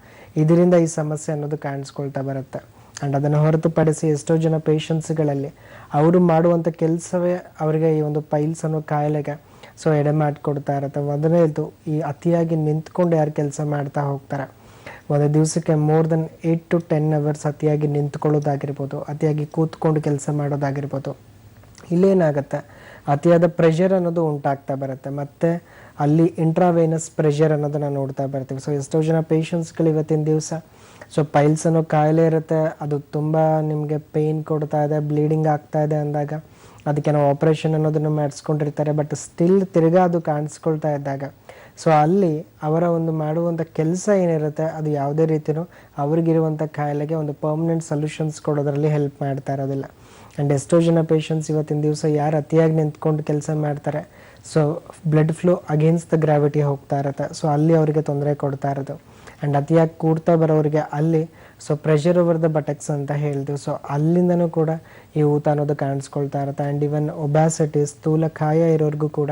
ಇದರಿಂದ ಈ ಸಮಸ್ಯೆ ಅನ್ನೋದು ಕಾಣಿಸ್ಕೊಳ್ತಾ ಬರುತ್ತೆ. ಆ್ಯಂಡ್ ಅದನ್ನು ಹೊರತುಪಡಿಸಿ ಎಷ್ಟೋ ಜನ ಪೇಷಂಟ್ಸ್ಗಳಲ್ಲಿ ಅವರು ಮಾಡುವಂಥ ಕೆಲಸವೇ ಅವರಿಗೆ ಈ ಒಂದು ಪೈಲ್ಸ್ ಅನ್ನೋ ಕಾಯಿಲೆಗೆ ಸೊ ಎಡೆ ಮಾಡಿಕೊಡ್ತಾ ಇರುತ್ತೆ. ಮೊದಲನೇದು ಈ ಅತಿಯಾಗಿ ನಿಂತ್ಕೊಂಡು ಯಾರು ಕೆಲಸ ಮಾಡ್ತಾ ಹೋಗ್ತಾರೆ, ಒಂದು ದಿವಸಕ್ಕೆ ಮೋರ್ ದೆನ್ 8 to 10 hours ಅತಿಯಾಗಿ ನಿಂತ್ಕೊಳ್ಳೋದಾಗಿರ್ಬೋದು, ಅತಿಯಾಗಿ ಕೂತ್ಕೊಂಡು ಕೆಲಸ ಮಾಡೋದಾಗಿರ್ಬೋದು, ಇಲ್ಲೇನಾಗುತ್ತೆ ಅತಿಯಾದ ಪ್ರೆಷರ್ ಅನ್ನೋದು ಉಂಟಾಗ್ತಾ ಬರುತ್ತೆ. ಮತ್ತು ಅಲ್ಲಿ ಇಂಟ್ರಾವೇನಸ್ ಪ್ರೆಷರ್ ಅನ್ನೋದನ್ನು ನೋಡ್ತಾ ಬರ್ತೀವಿ. ಸೊ ಎಷ್ಟೋ ಜನ ಪೇಷಂಟ್ಸ್ಗಳು ಇವತ್ತಿನ ದಿವಸ ಸೊ ಪೈಲ್ಸ್ ಅನ್ನೋ ಕಾಯಿಲೆ ಇರುತ್ತೆ, ಅದು ತುಂಬ ನಿಮಗೆ ಪೇಯ್ನ್ ಕೊಡ್ತಾ ಇದೆ, ಬ್ಲೀಡಿಂಗ್ ಆಗ್ತಾ ಇದೆ ಅಂದಾಗ ಅದಕ್ಕೆ ನಾವು ಆಪ್ರೇಷನ್ ಅನ್ನೋದನ್ನು ಮಾಡಿಸ್ಕೊಂಡಿರ್ತಾರೆ. ಬಟ್ ಸ್ಟಿಲ್ ತಿರ್ಗಾ ಅದು ಕಾಣಿಸ್ಕೊಳ್ತಾ ಇದ್ದಾಗ ಸೊ ಅಲ್ಲಿ ಅವರ ಒಂದು ಮಾಡುವಂಥ ಕೆಲಸ ಏನಿರುತ್ತೆ ಅದು ಯಾವುದೇ ರೀತಿಯೂ ಅವ್ರಿಗಿರುವಂಥ ಕಾಯಿಲೆಗೆ ಒಂದು ಪರ್ಮನೆಂಟ್ ಸೊಲ್ಯೂಷನ್ಸ್ ಕೊಡೋದ್ರಲ್ಲಿ ಹೆಲ್ಪ್ ಮಾಡ್ತಾ ಇರೋದಿಲ್ಲ. ಆ್ಯಂಡ್ ಎಷ್ಟೋ ಜನ ಪೇಷಂಟ್ಸ್ ಇವತ್ತಿನ ದಿವಸ ಯಾರು ಅತಿಯಾಗಿ ನಿಂತ್ಕೊಂಡು ಕೆಲಸ ಮಾಡ್ತಾರೆ so blood flow against the gravity ಹೋಗ್ತಾ ಇರುತ್ತೆ, ಸೊ ಅಲ್ಲಿ ಅವರಿಗೆ ತೊಂದರೆ ಕೊಡ್ತಾ ಇರೋದು. ಆ್ಯಂಡ್ ಅತಿಯಾಗಿ ಕೂಡ್ತಾ ಬರೋರಿಗೆ ಅಲ್ಲಿ so pressure over the buttocks ಅಂತ ಹೇಳ್ತೀವಿ, ಸೊ ಅಲ್ಲಿಂದನೂ ಕೂಡ ಈ ಊತ ಅನ್ನೋದು ಕಾಣಿಸ್ಕೊಳ್ತಾ ಇರುತ್ತೆ. ಆ್ಯಂಡ್ ಇವನ್ ಒಬ್ಯಾಸಿಟಿ ಸ್ಥೂಲಕಾಯ ಇರೋರಿಗೂ ಕೂಡ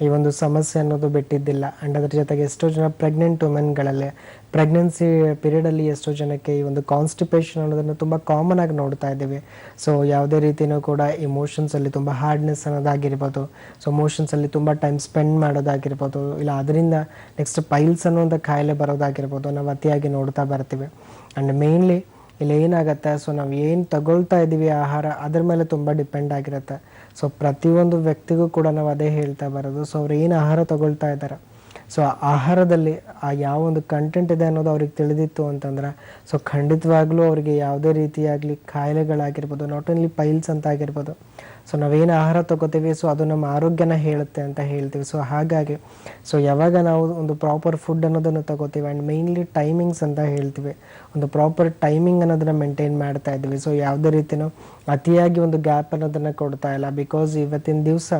ಈ ಒಂದು ಸಮಸ್ಯೆ ಅನ್ನೋದು ಬಿಟ್ಟಿದ್ದಿಲ್ಲ. ಆ್ಯಂಡ್ ಅದ್ರ ಜೊತೆಗೆ ಎಷ್ಟೋ ಜನ ಪ್ರೆಗ್ನೆಂಟ್ ವುಮೆನ್ಗಳಲ್ಲಿ ಪ್ರೆಗ್ನೆನ್ಸಿ ಪೀರಿಯಡಲ್ಲಿ ಎಷ್ಟೋ ಜನಕ್ಕೆ ಈ ಒಂದು ಕಾನ್ಸ್ಟಿಪೇಷನ್ ಅನ್ನೋದನ್ನು ತುಂಬ ಕಾಮನ್ ಆಗಿ ನೋಡ್ತಾ ಇದ್ದೀವಿ. ಸೊ ಯಾವುದೇ ರೀತಿಯೂ ಕೂಡ ಈ ಮೋಷನ್ಸಲ್ಲಿ ತುಂಬ ಹಾರ್ಡ್ನೆಸ್ ಅನ್ನೋದಾಗಿರ್ಬೋದು, ಸೊ ಮೋಷನ್ಸಲ್ಲಿ ತುಂಬ ಟೈಮ್ ಸ್ಪೆಂಡ್ ಮಾಡೋದಾಗಿರ್ಬೋದು, ಇಲ್ಲ ಅದರಿಂದ ನೆಕ್ಸ್ಟ್ ಪೈಲ್ಸ್ ಅನ್ನೋಂಥ ಕಾಯಿಲೆ ಬರೋದಾಗಿರ್ಬೋದು ನಾವು ಅತಿಯಾಗಿ ನೋಡ್ತಾ ಬರ್ತೀವಿ. ಆ್ಯಂಡ್ ಮೇಯ್ನ್ಲಿ ಇಲ್ಲಿ ಏನಾಗುತ್ತೆ, ಸೊ ನಾವು ಏನು ತಗೊಳ್ತಾ ಇದ್ದೀವಿ ಆಹಾರ ಅದ್ರ ಮೇಲೆ ತುಂಬ ಡಿಪೆಂಡ್ ಆಗಿರುತ್ತೆ. ಸೊ ಪ್ರತಿಯೊಂದು ವ್ಯಕ್ತಿಗೂ ಕೂಡ ನಾವು ಅದೇ ಹೇಳ್ತಾ ಬರೋದು, ಸೊ ಅವ್ರು ಏನು ಆಹಾರ ತಗೊಳ್ತಾ ಇದ್ದಾರೆ ಸೊ ಆಹಾರದಲ್ಲಿ ಆ ಯಾವ ಒಂದು ಕಂಟೆಂಟ್ ಇದೆ ಅನ್ನೋದು ಅವ್ರಿಗೆ ತಿಳಿದಿತ್ತು ಅಂತಂದ್ರೆ ಸೊ ಖಂಡಿತವಾಗ್ಲೂ ಅವರಿಗೆ ಯಾವುದೇ ರೀತಿಯಾಗಲಿ ಕಾಯಿಲೆಗಳಾಗಿರ್ಬೋದು, ನಾಟ್ ಓನ್ಲಿ ಪೈಲ್ಸ್ ಅಂತ ಆಗಿರ್ಬೋದು, ಸೊ ನಾವೇನು ಆಹಾರ ತಗೋತೀವಿ ಸೊ ಅದು ನಮ್ಮ ಆರೋಗ್ಯನ ಹೇಳುತ್ತೆ ಅಂತ ಹೇಳ್ತೀವಿ. ಸೊ ಹಾಗಾಗಿ ಸೊ ಯಾವಾಗ ನಾವು ಒಂದು ಪ್ರಾಪರ್ ಫುಡ್ ಅನ್ನೋದನ್ನು ತಗೋತೀವಿ ಆ್ಯಂಡ್ ಮೇಯ್ನ್ಲಿ ಟೈಮಿಂಗ್ಸ್ ಅಂತ ಹೇಳ್ತೀವಿ, ಒಂದು ಪ್ರಾಪರ್ ಟೈಮಿಂಗ್ ಅನ್ನೋದನ್ನು ಮೇಂಟೈನ್ ಮಾಡ್ತಾ ಇದ್ವಿ. ಸೊ ಯಾವುದೇ ರೀತಿಯೂ ಅತಿಯಾಗಿ ಒಂದು ಗ್ಯಾಪ್ ಅನ್ನೋದನ್ನು ಕೊಡ್ತಾ ಇಲ್ಲ. ಬಿಕಾಸ್ ಇವತ್ತಿನ ದಿವಸ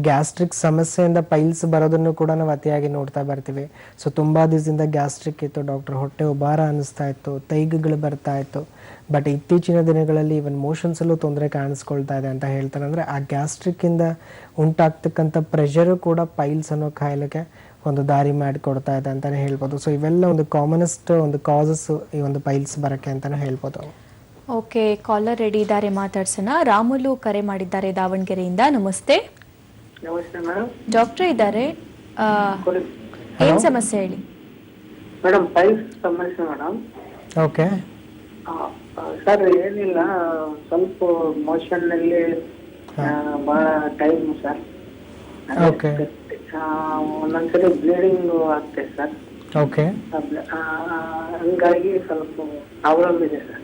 ಗ್ಯಾಸ್ಟ್ರಿಕ್ ಸಮಸ್ಯೆಯಿಂದ ಪೈಲ್ಸ್ ಬರೋದನ್ನು ಕೂಡ ನಾವು ಅತಿಯಾಗಿ ನೋಡ್ತಾ ಬರ್ತೀವಿ. ಸೊ ತುಂಬ ದಿವಸದಿಂದ ಗ್ಯಾಸ್ಟ್ರಿಕ್ ಇತ್ತು, ಡಾಕ್ಟರ್ ಹೊಟ್ಟೆ ಉಬ್ಬಾರ ಅನ್ನಿಸ್ತಾ ಇತ್ತು, ತೈಗುಗಳು ಬರ್ತಾ ಇತ್ತು. ಬಟ್ ಇತ್ತೀಚಿನ ದಿನಗಳಲ್ಲಿ ಇವನ್ ಮೋಷನ್ಸಲ್ಲೂ ತೊಂದರೆ ಕಾಣಿಸ್ಕೊಳ್ತಾ ಇದೆ ಅಂತ ಹೇಳ್ತಾರೆ. ಅಂದರೆ ಆ ಗ್ಯಾಸ್ಟ್ರಿಕ್ಕಿಂದ ಉಂಟಾಗ್ತಕ್ಕಂಥ ಪ್ರೆಷರು ಕೂಡ ಪೈಲ್ಸ್ ಅನ್ನೋ ಕಾಯಿಲೆಗೆ ಒಂದು ದಾರಿ ಮಾಡಿಕೊಡ್ತಾ ಇದೆ ಅಂತಲೇ ಹೇಳ್ಬೋದು. ಸೊ ಇವೆಲ್ಲ ಒಂದು ಕಾಮನೆಸ್ಟ್ ಒಂದು ಕಾಸಸ್ ಈ ಒಂದು ಪೈಲ್ಸ್ ಬರೋಕ್ಕೆ ಅಂತಲೇ ಹೇಳ್ಬೋದು. ಓಕೆ, ಕಾಲರ್ ರೆಡಿ ಇದ್ದಾರೆ, ಮಾತಾಡ್ಸೋಣ. ರಾಮುಲು ಕರೆ ಮಾಡಿದ್ದಾರೆ ದಾವಣಗೆರೆಯಿಂದ. ನಮಸ್ತೆ. ನಮಸ್ತೆ ಮೇಡಮ್. ಡಾಕ್ಟರ್ ಇದ್ದಾರೆ, ಏನ್ ಸಮಸ್ಯೆ ಹೇಳಿ ಮೇಡಮ್? ಪೈಲ್ಸ್ ಸಮಸ್ಯೆ ಮೇಡಮ್. ಓಕೆ ಸರ್ ಏನಿಲ್ಲ, ಸ್ವಲ್ಪ ಮೋಷನ್ ನಲ್ಲಿ ಬಹಳ ಟೈಮ್ ಸರ್. ಓಕೆ ಒಂದೊಂದ್ಸರಿ ಬ್ಲೀಡಿಂಗ್ ಆಗ್ತದೆ ಸರ್. ಓಕೆ ಹಂಗಾಗಿ ಸ್ವಲ್ಪ ಪ್ರಾಬ್ಲಮ್ ಇದೆ ಸರ್.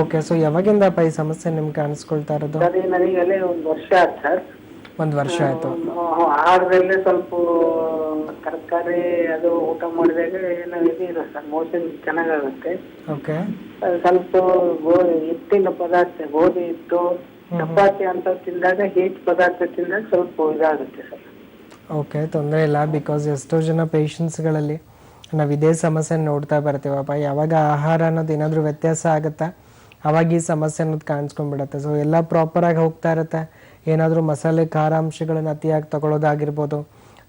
ಓಕೆ, ಸೊ ಯಾವಾಗಿಂದ ಪೈ ಸಮಸ್ಯೆ ನಿಮ್ಗೆ ಕಾಣಿಸ್ಕೊಳ್ತಾ ಇರೋದು? ಸರ್ ನನಗಲ್ಲೇ 1 ವರ್ಷ ಆಯ್ತು ಸರ್. 1 ವರ್ಷ ಆಯ್ತು. ಆಹಾರದಲ್ಲೇ ಸ್ವಲ್ಪ ತರಕಾರಿ ಅದು ಊಟ ಮಾಡಿದಾಗ ಏನೋ ಇದೆ ಸರ್, ಮೋಷನ್ ಚೆನ್ನಾಗಾಗುತ್ತೆ. ಓಕೆ, ಸ್ವಲ್ಪ ಹಿಟ್ಟಿನ ಪದಾರ್ಥ, ಗೋಧಿ ಹಿಟ್ಟು, ಚಪಾತಿ ಅಂತ ತಿಂದಾಗ ಹೀಟ್ ಪದಾರ್ಥ ತಿಂದಾಗ ಸ್ವಲ್ಪ ಇದಾಗುತ್ತೆ ಸರ್. ಓಕೆ, ತೊಂದರೆ ಇಲ್ಲ. ಬಿಕಾಸ್ ಎಷ್ಟೋ ಜನ ಪೇಷಂಟ್ಸ್ಗಳಲ್ಲಿ ನಾವು ಇದೇ ಸಮಸ್ಯೆ ನೋಡ್ತಾ ಬರ್ತೀವಪ್ಪ. ಯಾವಾಗ ಆಹಾರ ಅನ್ನೋದು ಏನಾದರೂ ವ್ಯತ್ಯಾಸ ಆಗುತ್ತಾ ಅವಾಗ ಈ ಸಮಸ್ಯೆ ಅನ್ನೋದು ಕಾಣಿಸ್ಕೊಂಡ್ಬಿಡುತ್ತೆ. ಸೊ ಎಲ್ಲ ಪ್ರಾಪರಾಗಿ ಹೋಗ್ತಾ ಇರುತ್ತೆ, ಏನಾದರೂ ಮಸಾಲೆ ಖಾರಾಂಶಗಳನ್ನು ಅತಿಯಾಗಿ ತಗೊಳ್ಳೋದಾಗಿರ್ಬೋದು,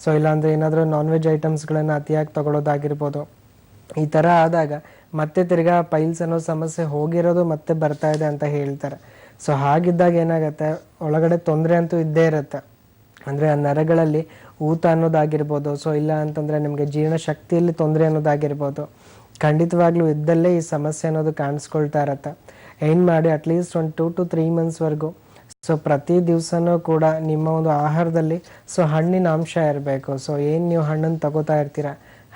ಸೊ ಇಲ್ಲಾಂದರೆ ಏನಾದರೂ ನಾನ್ ವೆಜ್ ಐಟಮ್ಸ್ಗಳನ್ನು ಅತಿಯಾಗಿ ತಗೊಳ್ಳೋದಾಗಿರ್ಬೋದು. ಈ ಥರ ಆದಾಗ ಮತ್ತೆ ತಿರ್ಗಾ ಪೈಲ್ಸ್ ಅನ್ನೋ ಸಮಸ್ಯೆ ಹೋಗಿರೋದು ಮತ್ತೆ ಬರ್ತಾ ಇದೆ ಅಂತ ಹೇಳ್ತಾರೆ. ಸೊ ಹಾಗಿದ್ದಾಗ ಏನಾಗುತ್ತೆ, ಒಳಗಡೆ ತೊಂದರೆ ಅಂತೂ ಇದ್ದೇ ಇರುತ್ತೆ. ಅಂದರೆ ಆ ನರಗಳಲ್ಲಿ ಊತ ಅನ್ನೋದಾಗಿರ್ಬೋದು, ಸೊ ಇಲ್ಲ ಅಂತಂದರೆ ನಿಮಗೆ ಜೀರ್ಣಶಕ್ತಿಯಲ್ಲಿ ತೊಂದರೆ ಅನ್ನೋದಾಗಿರ್ಬೋದು, ಖಂಡಿತವಾಗ್ಲೂ ಇದ್ದಲ್ಲೇ ಈ ಸಮಸ್ಯೆ ಅನ್ನೋದು ಕಾಣಿಸ್ಕೊಳ್ತಾ ಇರತ್ತೆ. ಏನು ಮಾಡಿ ಅಟ್ಲೀಸ್ಟ್ ಒಂದು 2 to 3 monthsವರೆಗೂ ಸೊ ಪ್ರತಿ ದಿವಸನೂ ಕೂಡ ನಿಮ್ಮ ಒಂದು ಆಹಾರದಲ್ಲಿ ಸೊ ಹಣ್ಣಿನ ಅಂಶ ಇರಬೇಕು. ಸೊ ಏನು ನೀವು ಹಣ್ಣನ್ನು ತಗೋತಾ ಇರ್ತೀರ,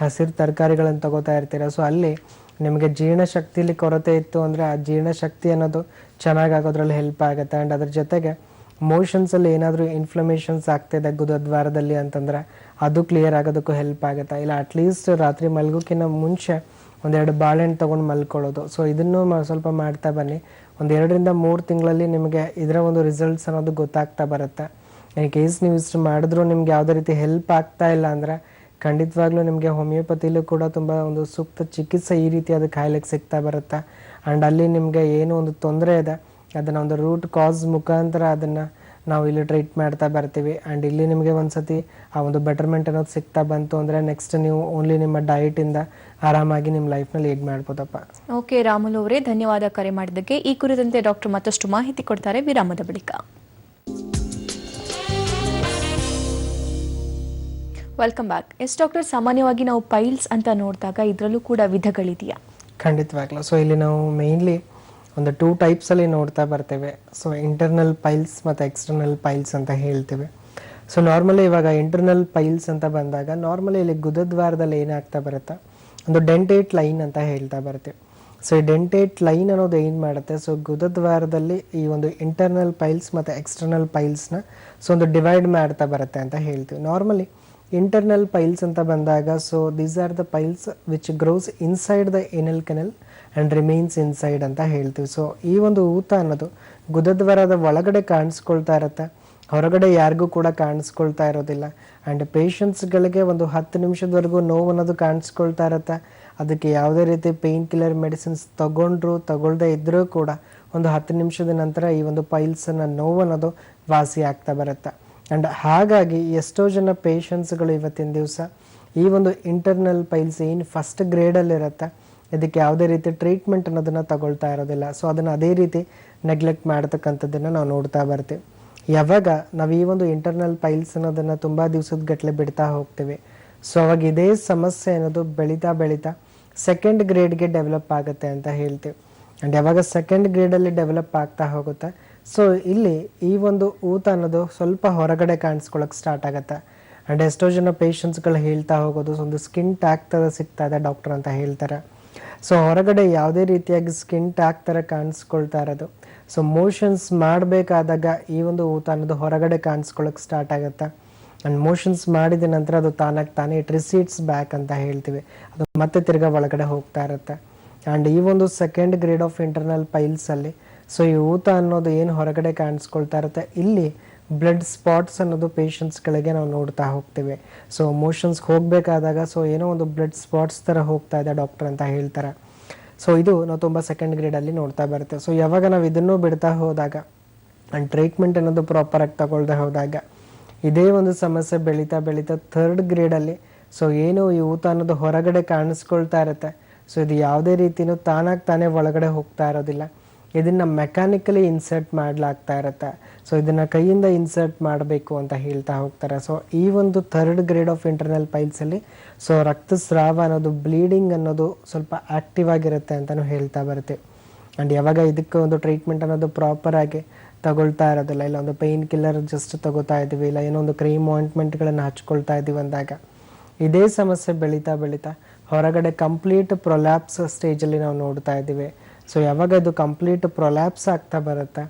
ಹಸಿರು ತರಕಾರಿಗಳನ್ನು ತಗೋತಾ ಇರ್ತೀರ, ಸೊ ಅಲ್ಲಿ ನಿಮಗೆ ಜೀರ್ಣಶಕ್ತಿಲಿ ಕೊರತೆ ಇತ್ತು ಅಂದರೆ ಆ ಜೀರ್ಣಶಕ್ತಿ ಅನ್ನೋದು ಚೆನ್ನಾಗಿ ಆಗೋದ್ರಲ್ಲಿ ಹೆಲ್ಪ್ ಆಗುತ್ತೆ. ಆ್ಯಂಡ್ ಅದ್ರ ಜೊತೆಗೆ ಮೋಷನ್ಸಲ್ಲಿ ಏನಾದರೂ ಇನ್ಫ್ಲಮೇಷನ್ಸ್ ಆಗ್ತಿದೆ ಗುದದ್ವಾರದಲ್ಲಿ ಅಂತಂದರೆ ಅದು ಕ್ಲಿಯರ್ ಆಗೋದಕ್ಕೂ ಹೆಲ್ಪ್ ಆಗುತ್ತೆ. ಇಲ್ಲ ಅಟ್ಲೀಸ್ಟ್ ರಾತ್ರಿ ಮಲ್ಗೋಕ್ಕಿಂತ ಮುಂಚೆ ಒಂದೆರಡು ಬಾಳೆಹಣ್ಣು ತೊಗೊಂಡು ಮಲ್ಕೊಳ್ಳೋದು. ಸೊ ಇದನ್ನು ಸ್ವಲ್ಪ ಮಾಡ್ತಾ ಬನ್ನಿ. ಒಂದು 2-3 ತಿಂಗಳಲ್ಲಿ ನಿಮಗೆ ಇದರ ಒಂದು ರಿಸಲ್ಟ್ಸ್ ಅನ್ನೋದು ಗೊತ್ತಾಗ್ತಾ ಬರುತ್ತೆ. ಇನ್ ಕೇಸ್ ನೀವು ಇಷ್ಟು ಮಾಡಿದ್ರೂ ನಿಮ್ಗೆ ಯಾವುದೇ ರೀತಿ ಹೆಲ್ಪ್ ಆಗ್ತಾ ಇಲ್ಲ ಅಂದರೆ ಖಂಡಿತವಾಗ್ಲೂ ನಿಮಗೆ ಹೋಮಿಯೋಪತಿಲೂ ಕೂಡ ತುಂಬ ಒಂದು ಸೂಕ್ತ ಚಿಕಿತ್ಸೆ ಈ ರೀತಿಯಾದ ಕಾಯಿಲೆಗೆ ಸಿಗ್ತಾ ಬರುತ್ತೆ. ಆ್ಯಂಡ್ ಅಲ್ಲಿ ನಿಮಗೆ ಏನು ಒಂದು ತೊಂದರೆ ಇದೆ ಅದನ್ನು ಒಂದು ರೂಟ್ ಕಾಸ್ ಮುಖಾಂತರ ಅದನ್ನು ನಾವು ಇಲ್ಲಿ ಟ್ರೀಟ್ ಮಾಡ್ತಾ ಬರ್ತೀವಿ. ಆ್ಯಂಡ್ ಇಲ್ಲಿ ನಿಮಗೆ ಒಂದ್ಸತಿ ಆ ಒಂದು ಬೆಟರ್ಮೆಂಟ್ ಅನ್ನೋದು ಸಿಗ್ತಾ ಬಂತು ಅಂದರೆ ನೆಕ್ಸ್ಟ್ ನೀವು ಓನ್ಲಿ ನಿಮ್ಮ ಡಯಟಿಂದ ಆರಾಮಾಗಿ ನಿಮ್ಮ ಲೈಫ್ನಲ್ಲಿ ಲೀಡ್ ಮಾಡ್ಬೋದಪ್ಪ. ಓಕೆ ರಾಮುಲು ಅವರೇ, ಧನ್ಯವಾದ ಕರೆ ಮಾಡಿದ್ದಕ್ಕೆ. ಈ ಕುರಿತಂತೆ ಡಾಕ್ಟರ್ ಮತ್ತಷ್ಟು ಮಾಹಿತಿ ಕೊಡ್ತಾರೆ ವಿರಾಮದ ಬಳಿಕ. Welcome back. ಎಸ್ ಡಾಕ್ಟರ್, ಸಾಮಾನ್ಯವಾಗಿ ನಾವು ಪೈಲ್ಸ್ ಅಂತ ನೋಡಿದಾಗ ಇದರಲ್ಲೂ ಕೂಡ ವಿಧಗಳಿದೆಯಾ? ಖಂಡಿತವಾಗ್ಲೂ. ಸೊ ಇಲ್ಲಿ ನಾವು ಮೇಯ್ನ್ಲಿ ಒಂದು 2 ಟೈಪ್ಸಲ್ಲಿ ನೋಡ್ತಾ ಬರ್ತೇವೆ. ಸೊ ಇಂಟರ್ನಲ್ ಪೈಲ್ಸ್ ಮತ್ತು ಎಕ್ಸ್ಟರ್ನಲ್ ಪೈಲ್ಸ್ ಅಂತ ಹೇಳ್ತೇವೆ. ಸೊ ನಾರ್ಮಲಿ ಇವಾಗ ಇಂಟರ್ನಲ್ ಪೈಲ್ಸ್ ಅಂತ ಬಂದಾಗ ನಾರ್ಮಲಿ ಇಲ್ಲಿ ಗುದದ್ವಾರದಲ್ಲಿ ಏನಾಗ್ತಾ ಬರುತ್ತೆ, ಒಂದು ಡೆಂಟೇಟ್ ಲೈನ್ ಅಂತ ಹೇಳ್ತಾ ಬರ್ತೀವಿ. ಸೊ ಈ ಡೆಂಟೇಟ್ ಲೈನ್ ಅನ್ನೋದು ಏನು ಮಾಡುತ್ತೆ, ಸೊ ಗುದದ್ವಾರದಲ್ಲಿ ಈ ಒಂದು ಇಂಟರ್ನಲ್ ಪೈಲ್ಸ್ ಮತ್ತು ಎಕ್ಸ್ಟರ್ನಲ್ ಪೈಲ್ಸ್ನ ಸೊ ಒಂದು ಡಿವೈಡ್ ಮಾಡ್ತಾ ಬರುತ್ತೆ ಅಂತ ಹೇಳ್ತೀವಿ. ನಾರ್ಮಲಿ ಇಂಟರ್ನಲ್ ಪೈಲ್ಸ್ ಅಂತ ಬಂದಾಗ so these are the piles which grows inside the anal canal and remains inside ಅಂತ ಹೇಳ್ತೀವಿ. ಸೊ ಈ ಒಂದು ಊತ ಅನ್ನೋದು ಗುದದ್ವಾರದ ಒಳಗಡೆ ಕಾಣಿಸ್ಕೊಳ್ತಾ ಇರುತ್ತೆ, ಹೊರಗಡೆ ಯಾರಿಗೂ ಕೂಡ ಕಾಣಿಸ್ಕೊಳ್ತಾ ಇರೋದಿಲ್ಲ. ಆ್ಯಂಡ್ ಪೇಷಂಟ್ಸ್ಗಳಿಗೆ ಒಂದು 10 ನಿಮಿಷದವರೆಗೂ ನೋವು ಅನ್ನೋದು ಕಾಣಿಸ್ಕೊಳ್ತಾ ಇರುತ್ತೆ. ಅದಕ್ಕೆ ಯಾವುದೇ ರೀತಿ ಪೇಯ್ನ್ ಕಿಲ್ಲರ್ ಮೆಡಿಸಿನ್ಸ್ ತಗೊಳ್ಳದೇ ಇದ್ದರೂ ಕೂಡ ಒಂದು 10 ನಿಮಿಷದ ನಂತರ ಈ ಒಂದು ಪೈಲ್ಸನ್ನು ನೋವು ಅನ್ನೋದು ವಾಸಿ ಆಗ್ತಾ ಬರುತ್ತೆ. ಆ್ಯಂಡ್ ಹಾಗಾಗಿ ಎಷ್ಟೋ ಜನ ಪೇಷಂಟ್ಸ್ಗಳು ಇವತ್ತಿನ ದಿವಸ ಈ ಒಂದು ಇಂಟರ್ನಲ್ ಪೈಲ್ಸ್ ಏನು ಫಸ್ಟ್ ಗ್ರೇಡಲ್ಲಿರುತ್ತೆ ಇದಕ್ಕೆ ಯಾವುದೇ ರೀತಿ ಟ್ರೀಟ್ಮೆಂಟ್ ಅನ್ನೋದನ್ನು ತಗೊಳ್ತಾ ಇರೋದಿಲ್ಲ. ಸೊ ಅದನ್ನು ಅದೇ ರೀತಿ ನೆಗ್ಲೆಕ್ಟ್ ಮಾಡ್ತಕ್ಕಂಥದ್ದನ್ನು ನಾವು ನೋಡ್ತಾ ಬರ್ತೀವಿ. ಯಾವಾಗ ನಾವು ಈ ಒಂದು ಇಂಟರ್ನಲ್ ಪೈಲ್ಸ್ ಅನ್ನೋದನ್ನು ತುಂಬ ದಿವಸದ ಗಟ್ಟಲೆ ಬಿಡ್ತಾ ಹೋಗ್ತೀವಿ, ಸೊ ಅವಾಗ ಇದೇ ಸಮಸ್ಯೆ ಅನ್ನೋದು ಬೆಳೀತಾ ಸೆಕೆಂಡ್ ಗ್ರೇಡ್ಗೆ ಡೆವಲಪ್ ಆಗುತ್ತೆ ಅಂತ ಹೇಳ್ತೀವಿ. ಆ್ಯಂಡ್ ಯಾವಾಗ ಸೆಕೆಂಡ್ ಗ್ರೇಡಲ್ಲಿ ಡೆವಲಪ್ ಆಗ್ತಾ ಹೋಗುತ್ತೆ, ಸೊ ಇಲ್ಲಿ ಈ ಒಂದು ಊತ ಅನ್ನೋದು ಸ್ವಲ್ಪ ಹೊರಗಡೆ ಕಾಣಿಸ್ಕೊಳ್ಳೋಕೆ ಸ್ಟಾರ್ಟ್ ಆಗುತ್ತೆ. ಆ್ಯಂಡ್ ಎಷ್ಟೋ ಜನ ಪೇಷಂಟ್ಸ್ಗಳು ಹೇಳ್ತಾ ಹೋಗೋದು ಒಂದು ಸ್ಕಿನ್ ಟ್ಯಾಗ್ ಥರ ಸಿಗ್ತಾ ಇದೆ ಡಾಕ್ಟರ್ ಅಂತ ಹೇಳ್ತಾರೆ. ಸೊ ಹೊರಗಡೆ ಯಾವುದೇ ರೀತಿಯಾಗಿ ಸ್ಕಿನ್ ಟ್ಯಾಗ್ ಥರ ಕಾಣಿಸ್ಕೊಳ್ತಾ ಇರೋದು, ಸೊ ಮೋಷನ್ಸ್ ಮಾಡಬೇಕಾದಾಗ ಈ ಒಂದು ಊತ ಅನ್ನೋದು ಹೊರಗಡೆ ಕಾಣಿಸ್ಕೊಳ್ಳೋಕೆ ಸ್ಟಾರ್ಟ್ ಆಗುತ್ತೆ. ಆ್ಯಂಡ್ ಮೋಷನ್ಸ್ ಮಾಡಿದ ನಂತರ ಅದು ತಾನೇ ಇಟ್ ರಿಸೀಟ್ಸ್ ಬ್ಯಾಕ್ ಅಂತ ಹೇಳ್ತೀವಿ, ಅದು ಮತ್ತೆ ತಿರ್ಗಾ ಒಳಗಡೆ ಹೋಗ್ತಾ ಇರುತ್ತೆ. ಆ್ಯಂಡ್ ಈ ಒಂದು ಸೆಕೆಂಡ್ ಗ್ರೇಡ್ ಆಫ್ ಇಂಟರ್ನಲ್ ಪೈಲ್ಸಲ್ಲಿ ಸೊ ಈ ಊತ ಅನ್ನೋದು ಏನು ಹೊರಗಡೆ ಕಾಣಿಸ್ಕೊಳ್ತಾ ಇರುತ್ತೆ, ಇಲ್ಲಿ ಬ್ಲಡ್ ಸ್ಪಾಟ್ಸ್ ಅನ್ನೋದು ಪೇಷಂಟ್ಸ್ಗಳಿಗೆ ನಾವು ನೋಡ್ತಾ ಹೋಗ್ತೀವಿ. ಸೊ ಮೋಷನ್ಸ್ಗೆ ಹೋಗಬೇಕಾದಾಗ ಸೊ ಏನೋ ಒಂದು ಬ್ಲಡ್ ಸ್ಪಾಟ್ಸ್ ಥರ ಹೋಗ್ತಾ ಇದೆ ಡಾಕ್ಟರ್ ಅಂತ ಹೇಳ್ತಾರೆ. ಸೊ ಇದು ನಾವು ತುಂಬ ಸೆಕೆಂಡ್ ಗ್ರೇಡಲ್ಲಿ ನೋಡ್ತಾ ಬರುತ್ತೆ. ಸೊ ಯಾವಾಗ ನಾವು ಇದನ್ನು ಬಿಡ್ತಾ ಹೋದಾಗ ಆ್ಯಂಡ್ ಟ್ರೀಟ್ಮೆಂಟ್ ಅನ್ನೋದು ಪ್ರಾಪರಾಗಿ ತಗೊಳ್ದೆ ಹೋದಾಗ ಇದೇ ಒಂದು ಸಮಸ್ಯೆ ಬೆಳೀತಾ ಥರ್ಡ್ ಗ್ರೇಡಲ್ಲಿ ಸೊ ಏನು ಈ ಊತ ಅನ್ನೋದು ಹೊರಗಡೆ ಕಾಣಿಸ್ಕೊಳ್ತಾ ಇರುತ್ತೆ, ಸೊ ಇದು ಯಾವುದೇ ರೀತಿಯೂ ತಾನೇ ಒಳಗಡೆ ಹೋಗ್ತಾ ಇರೋದಿಲ್ಲ, ಇದನ್ನು ಮೆಕ್ಯಾನಿಕಲಿ ಇನ್ಸರ್ಟ್ ಮಾಡಲಾಗ್ತಾ ಇರುತ್ತೆ. ಸೊ ಇದನ್ನು ಕೈಯಿಂದ ಇನ್ಸರ್ಟ್ ಮಾಡಬೇಕು ಅಂತ ಹೇಳ್ತಾ ಹೋಗ್ತಾರೆ. ಸೊ ಈ ಒಂದು ಥರ್ಡ್ ಗ್ರೇಡ್ ಆಫ್ ಇಂಟರ್ನಲ್ ಪೈಲ್ಸಲ್ಲಿ ಸೊ ರಕ್ತಸ್ರಾವ ಅನ್ನೋದು ಬ್ಲೀಡಿಂಗ್ ಅನ್ನೋದು ಸ್ವಲ್ಪ ಆ್ಯಕ್ಟಿವ್ ಆಗಿರುತ್ತೆ ಅಂತಲೂ ಹೇಳ್ತಾ ಬರ್ತೀವಿ. ಆ್ಯಂಡ್ ಯಾವಾಗ ಇದಕ್ಕೆ ಒಂದು ಟ್ರೀಟ್ಮೆಂಟ್ ಅನ್ನೋದು ಪ್ರಾಪರಾಗಿ ತಗೊಳ್ತಾ ಇರೋದಿಲ್ಲ, ಇಲ್ಲ ಒಂದು ಪೇಯ್ನ್ ಕಿಲ್ಲರ್ ಜಸ್ಟ್ ತಗೋತಾ ಇದ್ದೀವಿ, ಇಲ್ಲ ಏನೋ ಒಂದು ಕ್ರೀಮ್ ಆಯಿಂಟ್ಮೆಂಟ್ಗಳನ್ನು ಹಚ್ಕೊಳ್ತಾ ಇದ್ದೀವಿ ಅಂದಾಗ ಇದೇ ಸಮಸ್ಯೆ ಬೆಳೀತಾ ಹೊರಗಡೆ ಕಂಪ್ಲೀಟ್ ಪ್ರೊಲ್ಯಾಪ್ಸ್ ಸ್ಟೇಜಲ್ಲಿ ನಾವು ನೋಡ್ತಾ ಇದ್ದೀವಿ. ಸೊ ಯಾವಾಗ ಇದು ಕಂಪ್ಲೀಟ್ ಪ್ರೊಲ್ಯಾಪ್ಸ್ ಆಗ್ತಾ ಬರುತ್ತೆ,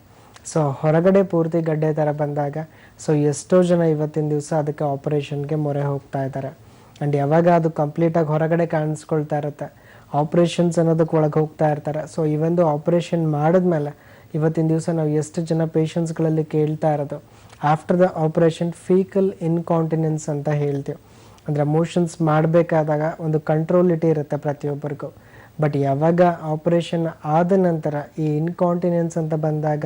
ಸೊ ಹೊರಗಡೆ ಪೂರ್ತಿ ಗಡ್ಡೆ ಥರ ಬಂದಾಗ ಸೊ ಎಷ್ಟೋ ಜನ ಇವತ್ತಿನ ದಿವಸ ಅದಕ್ಕೆ ಆಪರೇಷನ್ಗೆ ಮೊರೆ ಹೋಗ್ತಾ ಇದ್ದಾರೆ. ಆ್ಯಂಡ್ ಯಾವಾಗ ಅದು ಕಂಪ್ಲೀಟಾಗಿ ಹೊರಗಡೆ ಕಾಣಿಸ್ಕೊಳ್ತಾ ಇರುತ್ತೆ, ಆಪ್ರೇಷನ್ಸ್ ಅನ್ನೋದಕ್ಕೆ ಒಳಗೆ ಹೋಗ್ತಾ ಇರ್ತಾರೆ. ಸೊ ಈ ಒಂದು ಆಪ್ರೇಷನ್ ಮಾಡಿದ್ಮೇಲೆ ಇವತ್ತಿನ ದಿವಸ ನಾವು ಎಷ್ಟು ಜನ ಪೇಷಂಟ್ಸ್ಗಳಲ್ಲಿ ಕೇಳ್ತಾ ಇರೋದು after the operation faecal incontinence ಅಂತ ಹೇಳ್ತೀವಿ. ಅಂದರೆ ಮೋಷನ್ಸ್ ಮಾಡಬೇಕಾದಾಗ ಒಂದು ಕಂಟ್ರೋಲಿಟಿ ಇರುತ್ತೆ ಪ್ರತಿಯೊಬ್ಬರಿಗೂ, ಬಟ್ ಯಾವಾಗ ಆಪ್ರೇಷನ್ ಆದ ನಂತರ ಈ ಇನ್ಕಾಂಟಿನೆನ್ಸ್ ಅಂತ ಬಂದಾಗ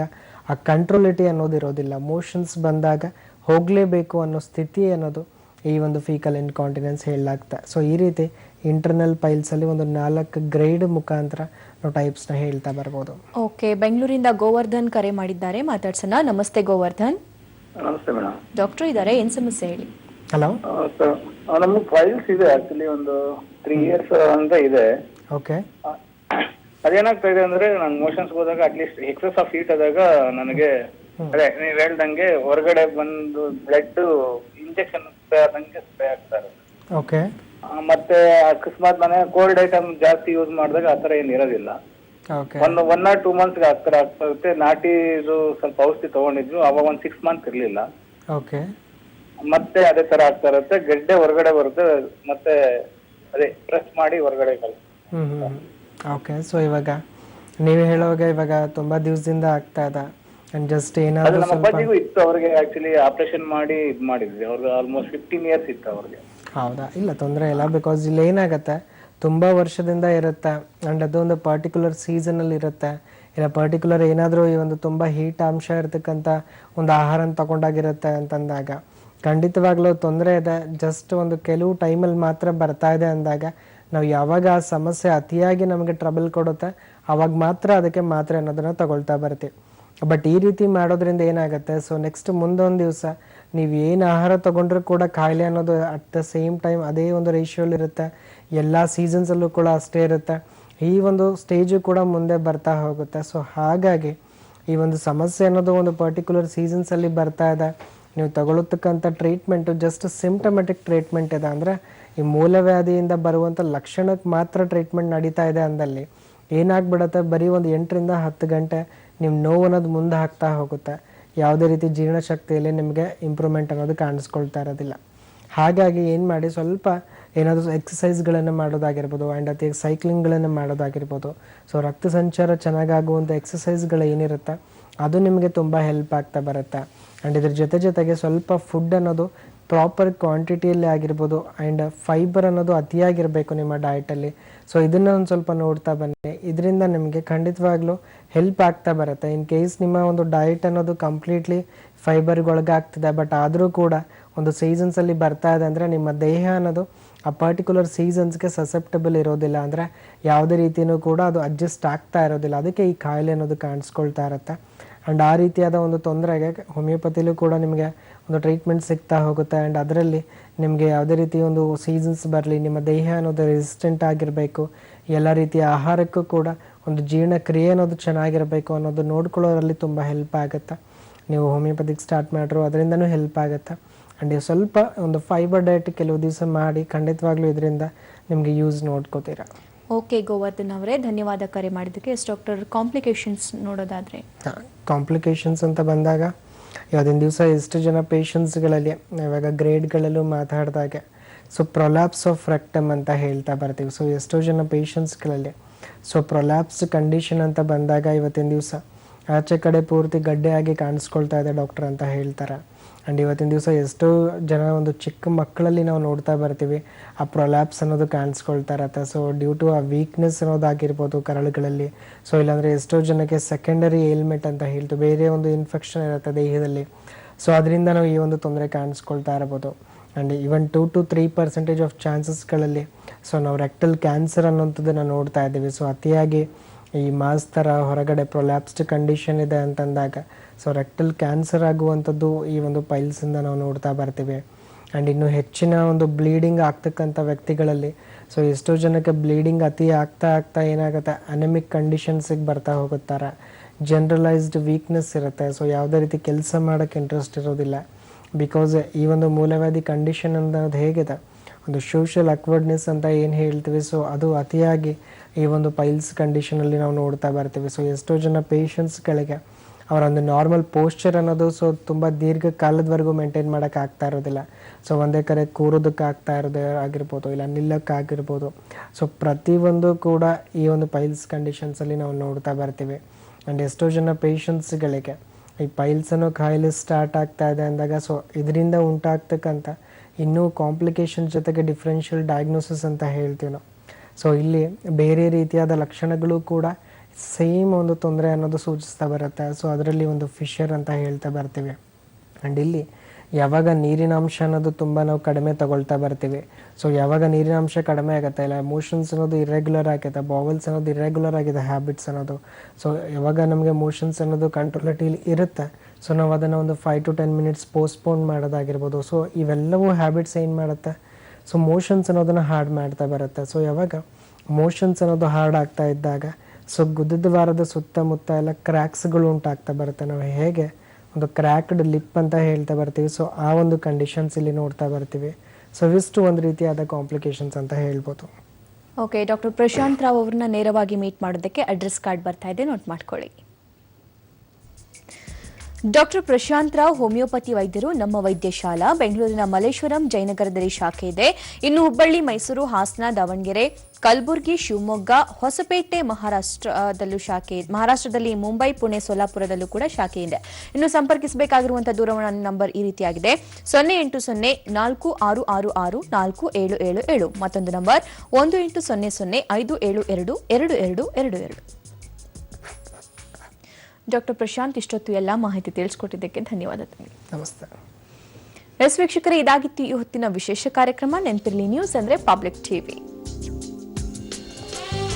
ಆ ಕಂಟ್ರೋಲಿಟಿ ಅನ್ನೋದು ಇರೋದಿಲ್ಲ, ಮೋಷನ್ಸ್ ಬಂದಾಗ ಹೋಗಲೇಬೇಕು ಅನ್ನೋ ಸ್ಥಿತಿ ಅನ್ನೋದು ಈ ಒಂದು ಫೀಕಲ್ ಇನ್ಕಾಂಟಿನೆನ್ಸ್ ಹೇಳಲಾಗ್ತಾ. ಸೊ ಈ ರೀತಿ ಇಂಟರ್ನಲ್ ಪೈಲ್ಸಲ್ಲಿ ಒಂದು 4 ಗ್ರೇಡ್ ಮುಖಾಂತರ ನಾವು ಟೈಪ್ಸ್ನ ಹೇಳ್ತಾ ಬರ್ಬೋದು. ಓಕೆ, ಬೆಂಗಳೂರಿಂದ ಗೋವರ್ಧನ್ ಕರೆ ಮಾಡಿದ್ದಾರೆ, ಮಾತಾಡ್ಸೋಣ. ನಮಸ್ತೆ ಗೋವರ್ಧನ್. ನಮಸ್ತೆ ಮೇಡಮ್. ಡಾಕ್ಟರ್ ಇದ್ದಾರೆ, ಏನು ಸಮಸ್ಯೆ ಹೇಳಿ. ಹಲೋ ಸರ್, ನಮ್ಗೆ ಫೈಲ್ಸ್ ಇದೆ ಆಕ್ಚುಲಿ ಒಂದು 3 years ಅಂತ ಇದೆ. ಓಕೆ, ಅದೇನಾಗ್ತಾ ಇದೆ ಅಂದ್ರೆ ನಾನು ಮೋಷನ್ಸ್ ಹೋದಾಗ ಅಟ್ಲೀಸ್ಟ್ ಎಕ್ಸಸ್ ಆಫ್ ಹೀಟ್ ಆದಾಗ ನನಗೆ ಅದೇ ನೀವ್ ಹೇಳ್ದಂಗೆ ಹೊರಗಡೆ ಬಂದು ಬ್ಲಡ್ ಇಂಜೆಕ್ಷನ್ ಸ್ಪ್ರೇ ಆದಂಗೆ ಸ್ಪ್ರೇ ಆಗ್ತಾ ಇರುತ್ತೆ. ಓಕೆ, ಮತ್ತೆ ಅಕಸ್ಮಾತ್ ಮನೆ ಕೋಲ್ಡ್ ಐಟಮ್ ಜಾಸ್ತಿ ಯೂಸ್ ಮಾಡಿದಾಗ ಆ ಥರ ಏನು ಇರೋದಿಲ್ಲ. ಓಕೆ. 1 or 2 months ಆಗ್ತಾ ನಾಟಿ ಇದು ಸ್ವಲ್ಪ ಔಷಧಿ ತಗೊಂಡಿದ್ರು, ಅವಾಗ ಒಂದು 6 months ಇರ್ಲಿಲ್ಲ. ಓಕೆ. ಮತ್ತೆ ಅದೇ ತರ ಆಗ್ತಾ ಇರುತ್ತೆ, ಗೆಡ್ಡೆ ಹೊರಗಡೆ ಬರುತ್ತೆ, ಮತ್ತೆ ಅದೇ ಪ್ರೆಸ್ ಮಾಡಿ ಹೊರಗಡೆ ಕಳಿಸ್ತಾರೆ. ಓಕೆ. ಸೊ ಇವಾಗ ನೀವು ಹೇಳುವಾಗ ಇವಾಗ ತುಂಬ ದಿವಸದಿಂದ ಆಗ್ತಾ ಇದೆ ಆ್ಯಂಡ್ ಜಸ್ಟ್ ಅದು ಏನಾದರೂ ನಮ್ಮ ಸ್ವಲ್ಪ ಅಪ್ಪಾಜಿಗೂ ಇತ್ತು, ಅವ್ರಿಗೆ ಆಕ್ಚುಲಿ ಆಪರೇಷನ್ ಮಾಡಿ ಇದು ಮಾಡಿದ್ವಿ, ಅವ್ರಿಗೆ ಆಲ್ಮೋಸ್ಟ್ 15 years ಇತ್ತು ಅವ್ರಿಗೆ. ಹೌದಾ? ಇಲ್ಲ ತೊಂದರೆ ಇಲ್ಲ. ಬಿಕಾಸ್ ಇಲ್ಲಿ ಏನಾಗುತ್ತೆ, ತುಂಬ ವರ್ಷದಿಂದ ಇರುತ್ತೆ ಆ್ಯಂಡ್ ಅದೊಂದು ಪರ್ಟಿಕ್ಯುಲರ್ ಸೀಸನಲ್ಲಿ ಇರುತ್ತೆ, ಇಲ್ಲ ಪರ್ಟಿಕ್ಯುಲರ್ ಏನಾದರೂ ಈ ಒಂದು ತುಂಬ ಹೀಟ್ ಅಂಶ ಇರತಕ್ಕಂಥ ಒಂದು ಆಹಾರನ ತಗೊಂಡಾಗಿರುತ್ತೆ ಅಂತಂದಾಗ ಖಂಡಿತವಾಗ್ಲೂ ತೊಂದರೆ ಇದೆ. ಜಸ್ಟ್ ಒಂದು ಕೆಲವು ಟೈಮಲ್ಲಿ ಮಾತ್ರ ಬರ್ತಾ ಇದೆ ಅಂದಾಗ ನಾವು ಯಾವಾಗ ಆ ಸಮಸ್ಯೆ ಅತಿಯಾಗಿ ನಮಗೆ ಟ್ರಬಲ್ ಕೊಡುತ್ತೆ ಆವಾಗ ಮಾತ್ರ ಅದಕ್ಕೆ ಮಾತ್ರೆ ಅನ್ನೋದನ್ನು ತಗೊಳ್ತಾ ಬರ್ತೀವಿ. ಬಟ್ ಈ ರೀತಿ ಮಾಡೋದ್ರಿಂದ ಏನಾಗುತ್ತೆ, ಸೊ ನೆಕ್ಸ್ಟ್ ಮುಂದೊಂದು ದಿವಸ ನೀವು ಏನು ಆಹಾರ ತೊಗೊಂಡ್ರೂ ಕೂಡ ಕಾಯಿಲೆ ಅನ್ನೋದು ಅಟ್ ದ ಸೇಮ್ ಟೈಮ್ ಅದೇ ಒಂದು ರೇಷಿಯೋಲಿ ಇರುತ್ತೆ, ಎಲ್ಲ ಸೀಸನ್ಸಲ್ಲೂ ಕೂಡ ಅಷ್ಟೇ ಇರುತ್ತೆ, ಈ ಒಂದು ಸ್ಟೇಜು ಕೂಡ ಮುಂದೆ ಬರ್ತಾ ಹೋಗುತ್ತೆ. ಸೊ ಹಾಗಾಗಿ ಈ ಒಂದು ಸಮಸ್ಯೆ ಅನ್ನೋದು ಒಂದು ಪರ್ಟಿಕ್ಯುಲರ್ ಸೀಸನ್ಸಲ್ಲಿ ಬರ್ತಾ ಇದೆ, ನೀವು ತಗೊಳ್ಳತಕ್ಕಂಥ ಟ್ರೀಟ್ಮೆಂಟು ಜಸ್ಟ್ ಸಿಂಪ್ಟಮೆಟಿಕ್ ಟ್ರೀಟ್ಮೆಂಟ್ ಇದೆ, ಅಂದರೆ ಈ ಮೂಲವ್ಯಾಧಿಯಿಂದ ಬರುವಂಥ ಲಕ್ಷಣಕ್ಕೆ ಮಾತ್ರ ಟ್ರೀಟ್ಮೆಂಟ್ ನಡೀತಾ ಇದೆ ಅಂದಲ್ಲಿ ಏನಾಗ್ಬಿಡುತ್ತೆ, ಬರೀ ಒಂದು 8 ರಿಂದ 10 ಗಂಟೆ ನಿಮ್ಮ ನೋವು ಅನ್ನೋದು ಮುಂದೆ ಹಾಕ್ತಾ ಹೋಗುತ್ತೆ, ಯಾವುದೇ ರೀತಿ ಜೀರ್ಣಶಕ್ತಿಯಲ್ಲಿ ನಿಮಗೆ ಇಂಪ್ರೂವ್ಮೆಂಟ್ ಅನ್ನೋದು ಕಾಣಿಸ್ಕೊಳ್ತಾ ಇರೋದಿಲ್ಲ. ಹಾಗಾಗಿ ಏನು ಮಾಡಿ, ಸ್ವಲ್ಪ ಏನಾದರೂ ಎಕ್ಸಸೈಸ್ಗಳನ್ನು ಮಾಡೋದಾಗಿರ್ಬೋದು ಆ್ಯಂಡ್ ಅತಿ ಸೈಕ್ಲಿಂಗ್ಗಳನ್ನು ಮಾಡೋದಾಗಿರ್ಬೋದು, ಸೊ ರಕ್ತ ಸಂಚಾರ ಚೆನ್ನಾಗಾಗುವಂಥ ಎಕ್ಸಸೈಸ್ಗಳು ಏನಿರುತ್ತೆ ಅದು ನಿಮಗೆ ತುಂಬ ಹೆಲ್ಪ್ ಆಗ್ತಾ ಬರುತ್ತೆ. ಆ್ಯಂಡ್ ಇದ್ರ ಜೊತೆಗೆ ಸ್ವಲ್ಪ ಫುಡ್ ಅನ್ನೋದು ಪ್ರಾಪರ್ ಕ್ವಾಂಟಿಟಿಯಲ್ಲಿ ಆಗಿರ್ಬೋದು ಆ್ಯಂಡ್ ಫೈಬರ್ ಅನ್ನೋದು ಅತಿಯಾಗಿರಬೇಕು ನಿಮ್ಮ ಡಯಟಲ್ಲಿ. ಸೊ ಇದನ್ನು ಒಂದು ಸ್ವಲ್ಪ ನೋಡ್ತಾ ಬನ್ನಿ, ಇದರಿಂದ ನಿಮಗೆ ಖಂಡಿತವಾಗ್ಲೂ ಹೆಲ್ಪ್ ಆಗ್ತಾ ಬರುತ್ತೆ. ಇನ್ ಕೇಸ್ ನಿಮ್ಮ ಒಂದು ಡಯಟ್ ಅನ್ನೋದು ಕಂಪ್ಲೀಟ್ಲಿ ಫೈಬರ್ಗೆ ಒಳಗಾಗ್ತಿದೆ ಬಟ್ ಆದರೂ ಕೂಡ ಒಂದು ಸೀಸನ್ಸಲ್ಲಿ ಬರ್ತಾ ಇದೆ ಅಂದರೆ ನಿಮ್ಮ ದೇಹ ಅನ್ನೋದು ಆ ಪರ್ಟಿಕ್ಯುಲರ್ ಸೀಸನ್ಸ್ಗೆ ಸಸೆಪ್ಟಬಲ್ ಇರೋದಿಲ್ಲ, ಅಂದರೆ ಯಾವುದೇ ರೀತಿಯೂ ಕೂಡ ಅದು ಅಡ್ಜಸ್ಟ್ ಆಗ್ತಾ ಇರೋದಿಲ್ಲ, ಅದಕ್ಕೆ ಈ ಕಾಯಿಲೆ ಅನ್ನೋದು ಕಾಣಿಸ್ಕೊಳ್ತಾ ಇರುತ್ತೆ. ಆ್ಯಂಡ್ ಆ ರೀತಿಯಾದ ಒಂದು ತೊಂದರೆಗೆ ಹೋಮಿಯೋಪತಿಲೂ ಕೂಡ ನಿಮಗೆ ಒಂದು ಟ್ರೀಟ್ಮೆಂಟ್ ಸಿಗ್ತಾ ಹೋಗುತ್ತೆ. ಆ್ಯಂಡ್ ಅದರಲ್ಲಿ ನಿಮಗೆ ಯಾವುದೇ ರೀತಿ ಒಂದು ಸೀಸನ್ಸ್ ಬರಲಿ, ನಿಮ್ಮ ದೇಹ ಅನ್ನೋದು ರೆಸಿಸ್ಟೆಂಟ್ ಆಗಿರಬೇಕು, ಎಲ್ಲ ರೀತಿಯ ಆಹಾರಕ್ಕೂ ಕೂಡ ಒಂದು ಜೀರ್ಣಕ್ರಿಯೆ ಅನ್ನೋದು ಚೆನ್ನಾಗಿರಬೇಕು ಅನ್ನೋದು ನೋಡ್ಕೊಳ್ಳೋದ್ರಲ್ಲಿ ತುಂಬ ಹೆಲ್ಪ್ ಆಗುತ್ತೆ. ನೀವು ಹೋಮಿಯೋಪತಿಗೆ ಸ್ಟಾರ್ಟ್ ಮಾಡಿದ್ರು ಅದರಿಂದನೂ ಹೆಲ್ಪ್ ಆಗುತ್ತೆ. ಆ್ಯಂಡ್ ಸ್ವಲ್ಪ ಒಂದು ಫೈಬರ್ ಡಯಟ್ ಕೆಲವು ದಿವಸ ಮಾಡಿ ಖಂಡಿತವಾಗ್ಲೂ ಇದರಿಂದ ನಿಮಗೆ ಯೂಸ್ ನೋಡ್ಕೋತೀರಾ. ಓಕೆ ಗೋವರ್ಧನ್ ಅವರೇ, ಧನ್ಯವಾದ ಕರೆ ಮಾಡಿದ್ದಕ್ಕೆ. ಡಾಕ್ಟರ್, ಕಾಂಪ್ಲಿಕೇಶನ್ಸ್ ನೋಡೋದಾದರೆ? ಕಾಂಪ್ಲಿಕೇಶನ್ಸ್ ಅಂತ ಬಂದಾಗ ಇವತ್ತಿನ ದಿವಸ ಎಷ್ಟು ಜನ ಪೇಷಂಟ್ಸ್ಗಳಲ್ಲಿ ಇವಾಗ ಗ್ರೇಡ್ಗಳಲ್ಲೂ ಮಾತಾಡಿದಾಗೆ ಸೊ ಪ್ರೊಲ್ಯಾಪ್ಸ್ ಆಫ್ ರೆಕ್ಟಮ್ ಅಂತ ಹೇಳ್ತಾ ಬರ್ತೀವಿ. ಸೊ ಎಷ್ಟೋ ಜನ ಪೇಷಂಟ್ಸ್ಗಳಲ್ಲಿ ಸೊ ಪ್ರೊಲ್ಯಾಪ್ಸ್ ಕಂಡೀಷನ್ ಅಂತ ಬಂದಾಗ ಇವತ್ತಿನ ದಿವಸ ಆಚೆ ಕಡೆ ಪೂರ್ತಿ ಗಡ್ಡೆಯಾಗಿ ಕಾಣಿಸ್ಕೊಳ್ತಾ ಇದೆ ಡಾಕ್ಟರ್ ಅಂತ ಹೇಳ್ತಾರೆ. ಆ್ಯಂಡ್ ಇವತ್ತಿನ ದಿವಸ ಎಷ್ಟೋ ಜನ ಒಂದು ಚಿಕ್ಕ ಮಕ್ಕಳಲ್ಲಿ ನಾವು ನೋಡ್ತಾ ಬರ್ತೀವಿ ಆ ಪ್ರೊಲ್ಯಾಪ್ಸ್ ಅನ್ನೋದು ಕಾಣಿಸ್ಕೊಳ್ತಾ ಇರತ್ತೆ. ಸೊ ಡ್ಯೂ ಟು ಆ ವೀಕ್ನೆಸ್ ಅನ್ನೋದಾಗಿರ್ಬೋದು ಕರಳುಗಳಲ್ಲಿ, ಸೊ ಇಲ್ಲಾಂದರೆ ಎಷ್ಟೋ ಜನಕ್ಕೆ ಸೆಕೆಂಡರಿ ಏಲ್ಮೆಂಟ್ ಅಂತ ಹೇಳ್ತೀವಿ, ಬೇರೆ ಒಂದು ಇನ್ಫೆಕ್ಷನ್ ಇರುತ್ತೆ ದೇಹದಲ್ಲಿ, ಸೊ ಅದರಿಂದ ನಾವು ಈ ಒಂದು ತೊಂದರೆ ಕಾಣಿಸ್ಕೊಳ್ತಾ ಇರ್ಬೋದು. ಆ್ಯಂಡ್ ಈವನ್ 2 to 3% ಆಫ್ ಚಾನ್ಸಸ್ಗಳಲ್ಲಿ ಸೊ ನಾವು ರೆಕ್ಟಲ್ ಕ್ಯಾನ್ಸರ್ ಅನ್ನೋಂಥದ್ದನ್ನು ನೋಡ್ತಾ ಇದ್ದೀವಿ. ಸೊ ಅತಿಯಾಗಿ ಈ ಮಾಸ್ ಥರ ಹೊರಗಡೆ ಪ್ರೊಲ್ಯಾಪ್ಸ್ಡ್ ಕಂಡೀಷನ್ ಇದೆ ಅಂತಂದಾಗ ಸೊ ರೆಕ್ಟಲ್ ಕ್ಯಾನ್ಸರ್ ಆಗುವಂಥದ್ದು ಈ ಒಂದು ಪೈಲ್ಸಿಂದ ನಾವು ನೋಡ್ತಾ ಬರ್ತೀವಿ. ಆ್ಯಂಡ್ ಇನ್ನು ಹೆಚ್ಚಿನ ಒಂದು ಬ್ಲೀಡಿಂಗ್ ಆಗ್ತಕ್ಕಂಥ ವ್ಯಕ್ತಿಗಳಲ್ಲಿ ಸೊ ಎಷ್ಟೋ ಜನಕ್ಕೆ ಬ್ಲೀಡಿಂಗ್ ಅತಿ ಆಗ್ತಾ ಏನಾಗುತ್ತೆ, ಅನೆಮಿಕ್ ಕಂಡೀಷನ್ಸಿಗೆ ಬರ್ತಾ ಹೋಗುತ್ತಾರೆ, ಜನರಲೈಸ್ಡ್ ವೀಕ್ನೆಸ್ ಇರುತ್ತೆ, ಸೊ ಯಾವುದೇ ರೀತಿ ಕೆಲಸ ಮಾಡೋಕ್ಕೆ ಇಂಟ್ರೆಸ್ಟ್ ಇರೋದಿಲ್ಲ. ಬಿಕಾಸ್ ಈ ಒಂದು ಮೂಲವ್ಯಾಧಿ ಕಂಡೀಷನ್ ಅನ್ನೋದು ಹೇಗಿದೆ, ಒಂದು ಸೋಷಿಯಲ್ ಅಕ್ವರ್ಡ್ನೆಸ್ ಅಂತ ಏನು ಹೇಳ್ತೀವಿ, ಸೊ ಅದು ಅತಿಯಾಗಿ ಈ ಒಂದು ಪೈಲ್ಸ್ ಕಂಡೀಷನಲ್ಲಿ ನಾವು ನೋಡ್ತಾ ಬರ್ತೀವಿ. ಸೊ ಎಷ್ಟೋ ಜನ ಪೇಷಂಟ್ಸ್ಗಳಿಗೆ ಅವರ ಒಂದು ನಾರ್ಮಲ್ ಪೋಸ್ಚರ್ ಅನ್ನೋದು ಸೊ ತುಂಬ ದೀರ್ಘಕಾಲದವರೆಗೂ ಮೇಂಟೈನ್ ಮಾಡೋಕ್ಕೆ ಆಗ್ತಾ ಇರೋದಿಲ್ಲ. ಸೊ ಒಂದೇ ಕಡೆ ಕೂರೋದಕ್ಕೆ ಆಗ್ತಾ ಇರೋದೇ ಆಗಿರ್ಬೋದು, ಇಲ್ಲ ನಿಲ್ಲಕ್ಕಾಗಿರ್ಬೋದು. ಸೊ ಪ್ರತಿಯೊಂದು ಕೂಡ ಈ ಒಂದು ಪೈಲ್ಸ್ ಕಂಡೀಷನ್ಸಲ್ಲಿ ನಾವು ನೋಡ್ತಾ ಬರ್ತೀವಿ. ಆ್ಯಂಡ್ ಎಷ್ಟೋ ಜನ ಪೇಷಂಟ್ಸ್ಗಳಿಗೆ ಈ ಪೈಲ್ಸ್ ಅನ್ನೋ ಕಾಯಿಲೆ ಸ್ಟಾರ್ಟ್ ಆಗ್ತಾ ಇದೆ ಅಂದಾಗ ಸೊ ಇದರಿಂದ ಉಂಟಾಗ್ತಕ್ಕಂಥ ಇನ್ನೂ ಕಾಂಪ್ಲಿಕೇಶನ್ ಜೊತೆಗೆ ಡಿಫ್ರೆನ್ಷಿಯಲ್ ಡಯಾಗ್ನೋಸಿಸ್ ಅಂತ ಹೇಳ್ತೀವಿ ನಾವು. ಸೊ ಇಲ್ಲಿ ಬೇರೆ ರೀತಿಯಾದ ಲಕ್ಷಣಗಳು ಕೂಡ ಸೇಮ್ ಒಂದು ತೊಂದರೆ ಅನ್ನೋದು ಸೂಚಿಸ್ತಾ ಬರುತ್ತೆ. ಸೊ ಅದರಲ್ಲಿ ಒಂದು ಫಿಶರ್ ಅಂತ ಹೇಳ್ತಾ ಬರ್ತೀವಿ. ಆ್ಯಂಡ್ ಇಲ್ಲಿ ಯಾವಾಗ ನೀರಿನ ಅಂಶ ಅನ್ನೋದು ತುಂಬ ನಾವು ಕಡಿಮೆ ತಗೊಳ್ತಾ ಬರ್ತೀವಿ, ಸೊ ಯಾವಾಗ ನೀರಿನ ಅಂಶ ಕಡಿಮೆ ಆಗುತ್ತೆ, ಇಲ್ಲ ಮೋಷನ್ಸ್ ಅನ್ನೋದು ಇರ್ರೆಗ್ಯುಲರ್ ಆಗುತ್ತೆ, ಬಾವಲ್ಸ್ ಅನ್ನೋದು ಇರ್ರೆಗ್ಯುಲರ್ ಆಗಿದೆ, ಹ್ಯಾಬಿಟ್ಸ್ ಅನ್ನೋದು, ಸೊ ಯಾವಾಗ ನಮಗೆ ಮೋಷನ್ಸ್ ಅನ್ನೋದು ಕಂಟ್ರೋಲಿಟಿಲಿ ಇರುತ್ತೆ, ಸೊ ನಾವು ಅದನ್ನು ಒಂದು 5 to 10 minutes ಪೋಸ್ಟ್ಪೋನ್ ಮಾಡೋದಾಗಿರ್ಬೋದು. ಸೊ ಇವೆಲ್ಲವೂ ಹ್ಯಾಬಿಟ್ಸ್ ಏನು ಮಾಡುತ್ತೆ, ಸೊ ಮೋಷನ್ಸ್ ಅನ್ನೋದನ್ನು ಹಾರ್ಡ್ ಮಾಡ್ತಾ ಬರುತ್ತೆ. ಸೊ ಯಾವಾಗ ಮೋಷನ್ಸ್ ಅನ್ನೋದು ಹಾರ್ಡ್ ಆಗ್ತಾ ಇದ್ದಾಗ ಸೊ ಗುದ್ದದ ವಾರದ ಸುತ್ತಮುತ್ತ ಎಲ್ಲ ಕ್ರ್ಯಾಕ್ಸ್ಗಳು ಉಂಟಾಗ್ತಾ ಬರುತ್ತೆ. ನಾವು ಹೇಗೆ ಒಂದು ಕ್ರ್ಯಾಕ್ಡ್ ಲಿಪ್ ಅಂತ ಹೇಳ್ತಾ ಬರ್ತೀವಿ, ಸೊ ಆ ಒಂದು ಕಂಡೀಷನ್ಸ್ ಇಲ್ಲಿ ನೋಡ್ತಾ ಬರ್ತೀವಿ. ಸೊ ಇವಿಷ್ಟು ಒಂದು ರೀತಿಯಾದ ಕಾಂಪ್ಲಿಕೇಶನ್ಸ್ ಅಂತ ಹೇಳ್ಬೋದು. ಓಕೆ, ಡಾಕ್ಟರ್ ಪ್ರಶಾಂತ್ ರಾವ್ ಅವ್ರನ್ನ ನೇರವಾಗಿ ಮೀಟ್ ಮಾಡೋದಕ್ಕೆ ಅಡ್ರೆಸ್ ಕಾರ್ಡ್ ಬರ್ತಾ ಇದೆ, ನೋಟ್ ಮಾಡ್ಕೊಳ್ಳಿ. ಡಾಕ್ಟರ್ ಪ್ರಶಾಂತ್ ರಾವ್ ಹೋಮಿಯೋಪತಿ ವೈದ್ಯರು, ನಮ್ಮ ವೈದ್ಯಶಾಲಾ ಬೆಂಗಳೂರಿನ ಮಲ್ಲೇಶ್ವರಂ ಜಯನಗರದಲ್ಲಿ ಶಾಖೆ ಇದೆ. ಇನ್ನು ಹುಬ್ಬಳ್ಳಿ, ಮೈಸೂರು, ಹಾಸನ, ದಾವಣಗೆರೆ, ಕಲಬುರಗಿ, ಶಿವಮೊಗ್ಗ, ಹೊಸಪೇಟೆ, ಮಹಾರಾಷ್ಟ್ರದಲ್ಲಿ ಮುಂಬೈ, ಪುಣೆ, ಸೊಲ್ಲಾಪುರದಲ್ಲೂ ಕೂಡ ಶಾಖೆ ಇದೆ. ಇನ್ನು ಸಂಪರ್ಕಿಸಬೇಕಾಗಿರುವಂತಹ ದೂರವಾಣಿ ನಂಬರ್ ಈ ರೀತಿಯಾಗಿದೆ: 0800-4666-4777. ಮತ್ತೊಂದು ನಂಬರ್ 1800-572-2222. ಡಾಕ್ಟರ್ ಪ್ರಶಾಂತ್, ಇಷ್ಟೊತ್ತು ಎಲ್ಲ ಮಾಹಿತಿ ತಿಳಿಸ್ಕೊಟ್ಟಿದ್ದಕ್ಕೆ ಧನ್ಯವಾದಗಳು. ನಮಸ್ತೆ. ವೀಕ್ಷಕರೇ, ಇದಾಗಿತ್ತು ಈ ಹೊತ್ತಿನ ವಿಶೇಷ ಕಾರ್ಯಕ್ರಮ. ನೆನಪಿರಲಿ, ನ್ಯೂಸ್ ಅಂದ್ರೆ ಪಬ್ಲಿಕ್ ಟಿವಿ.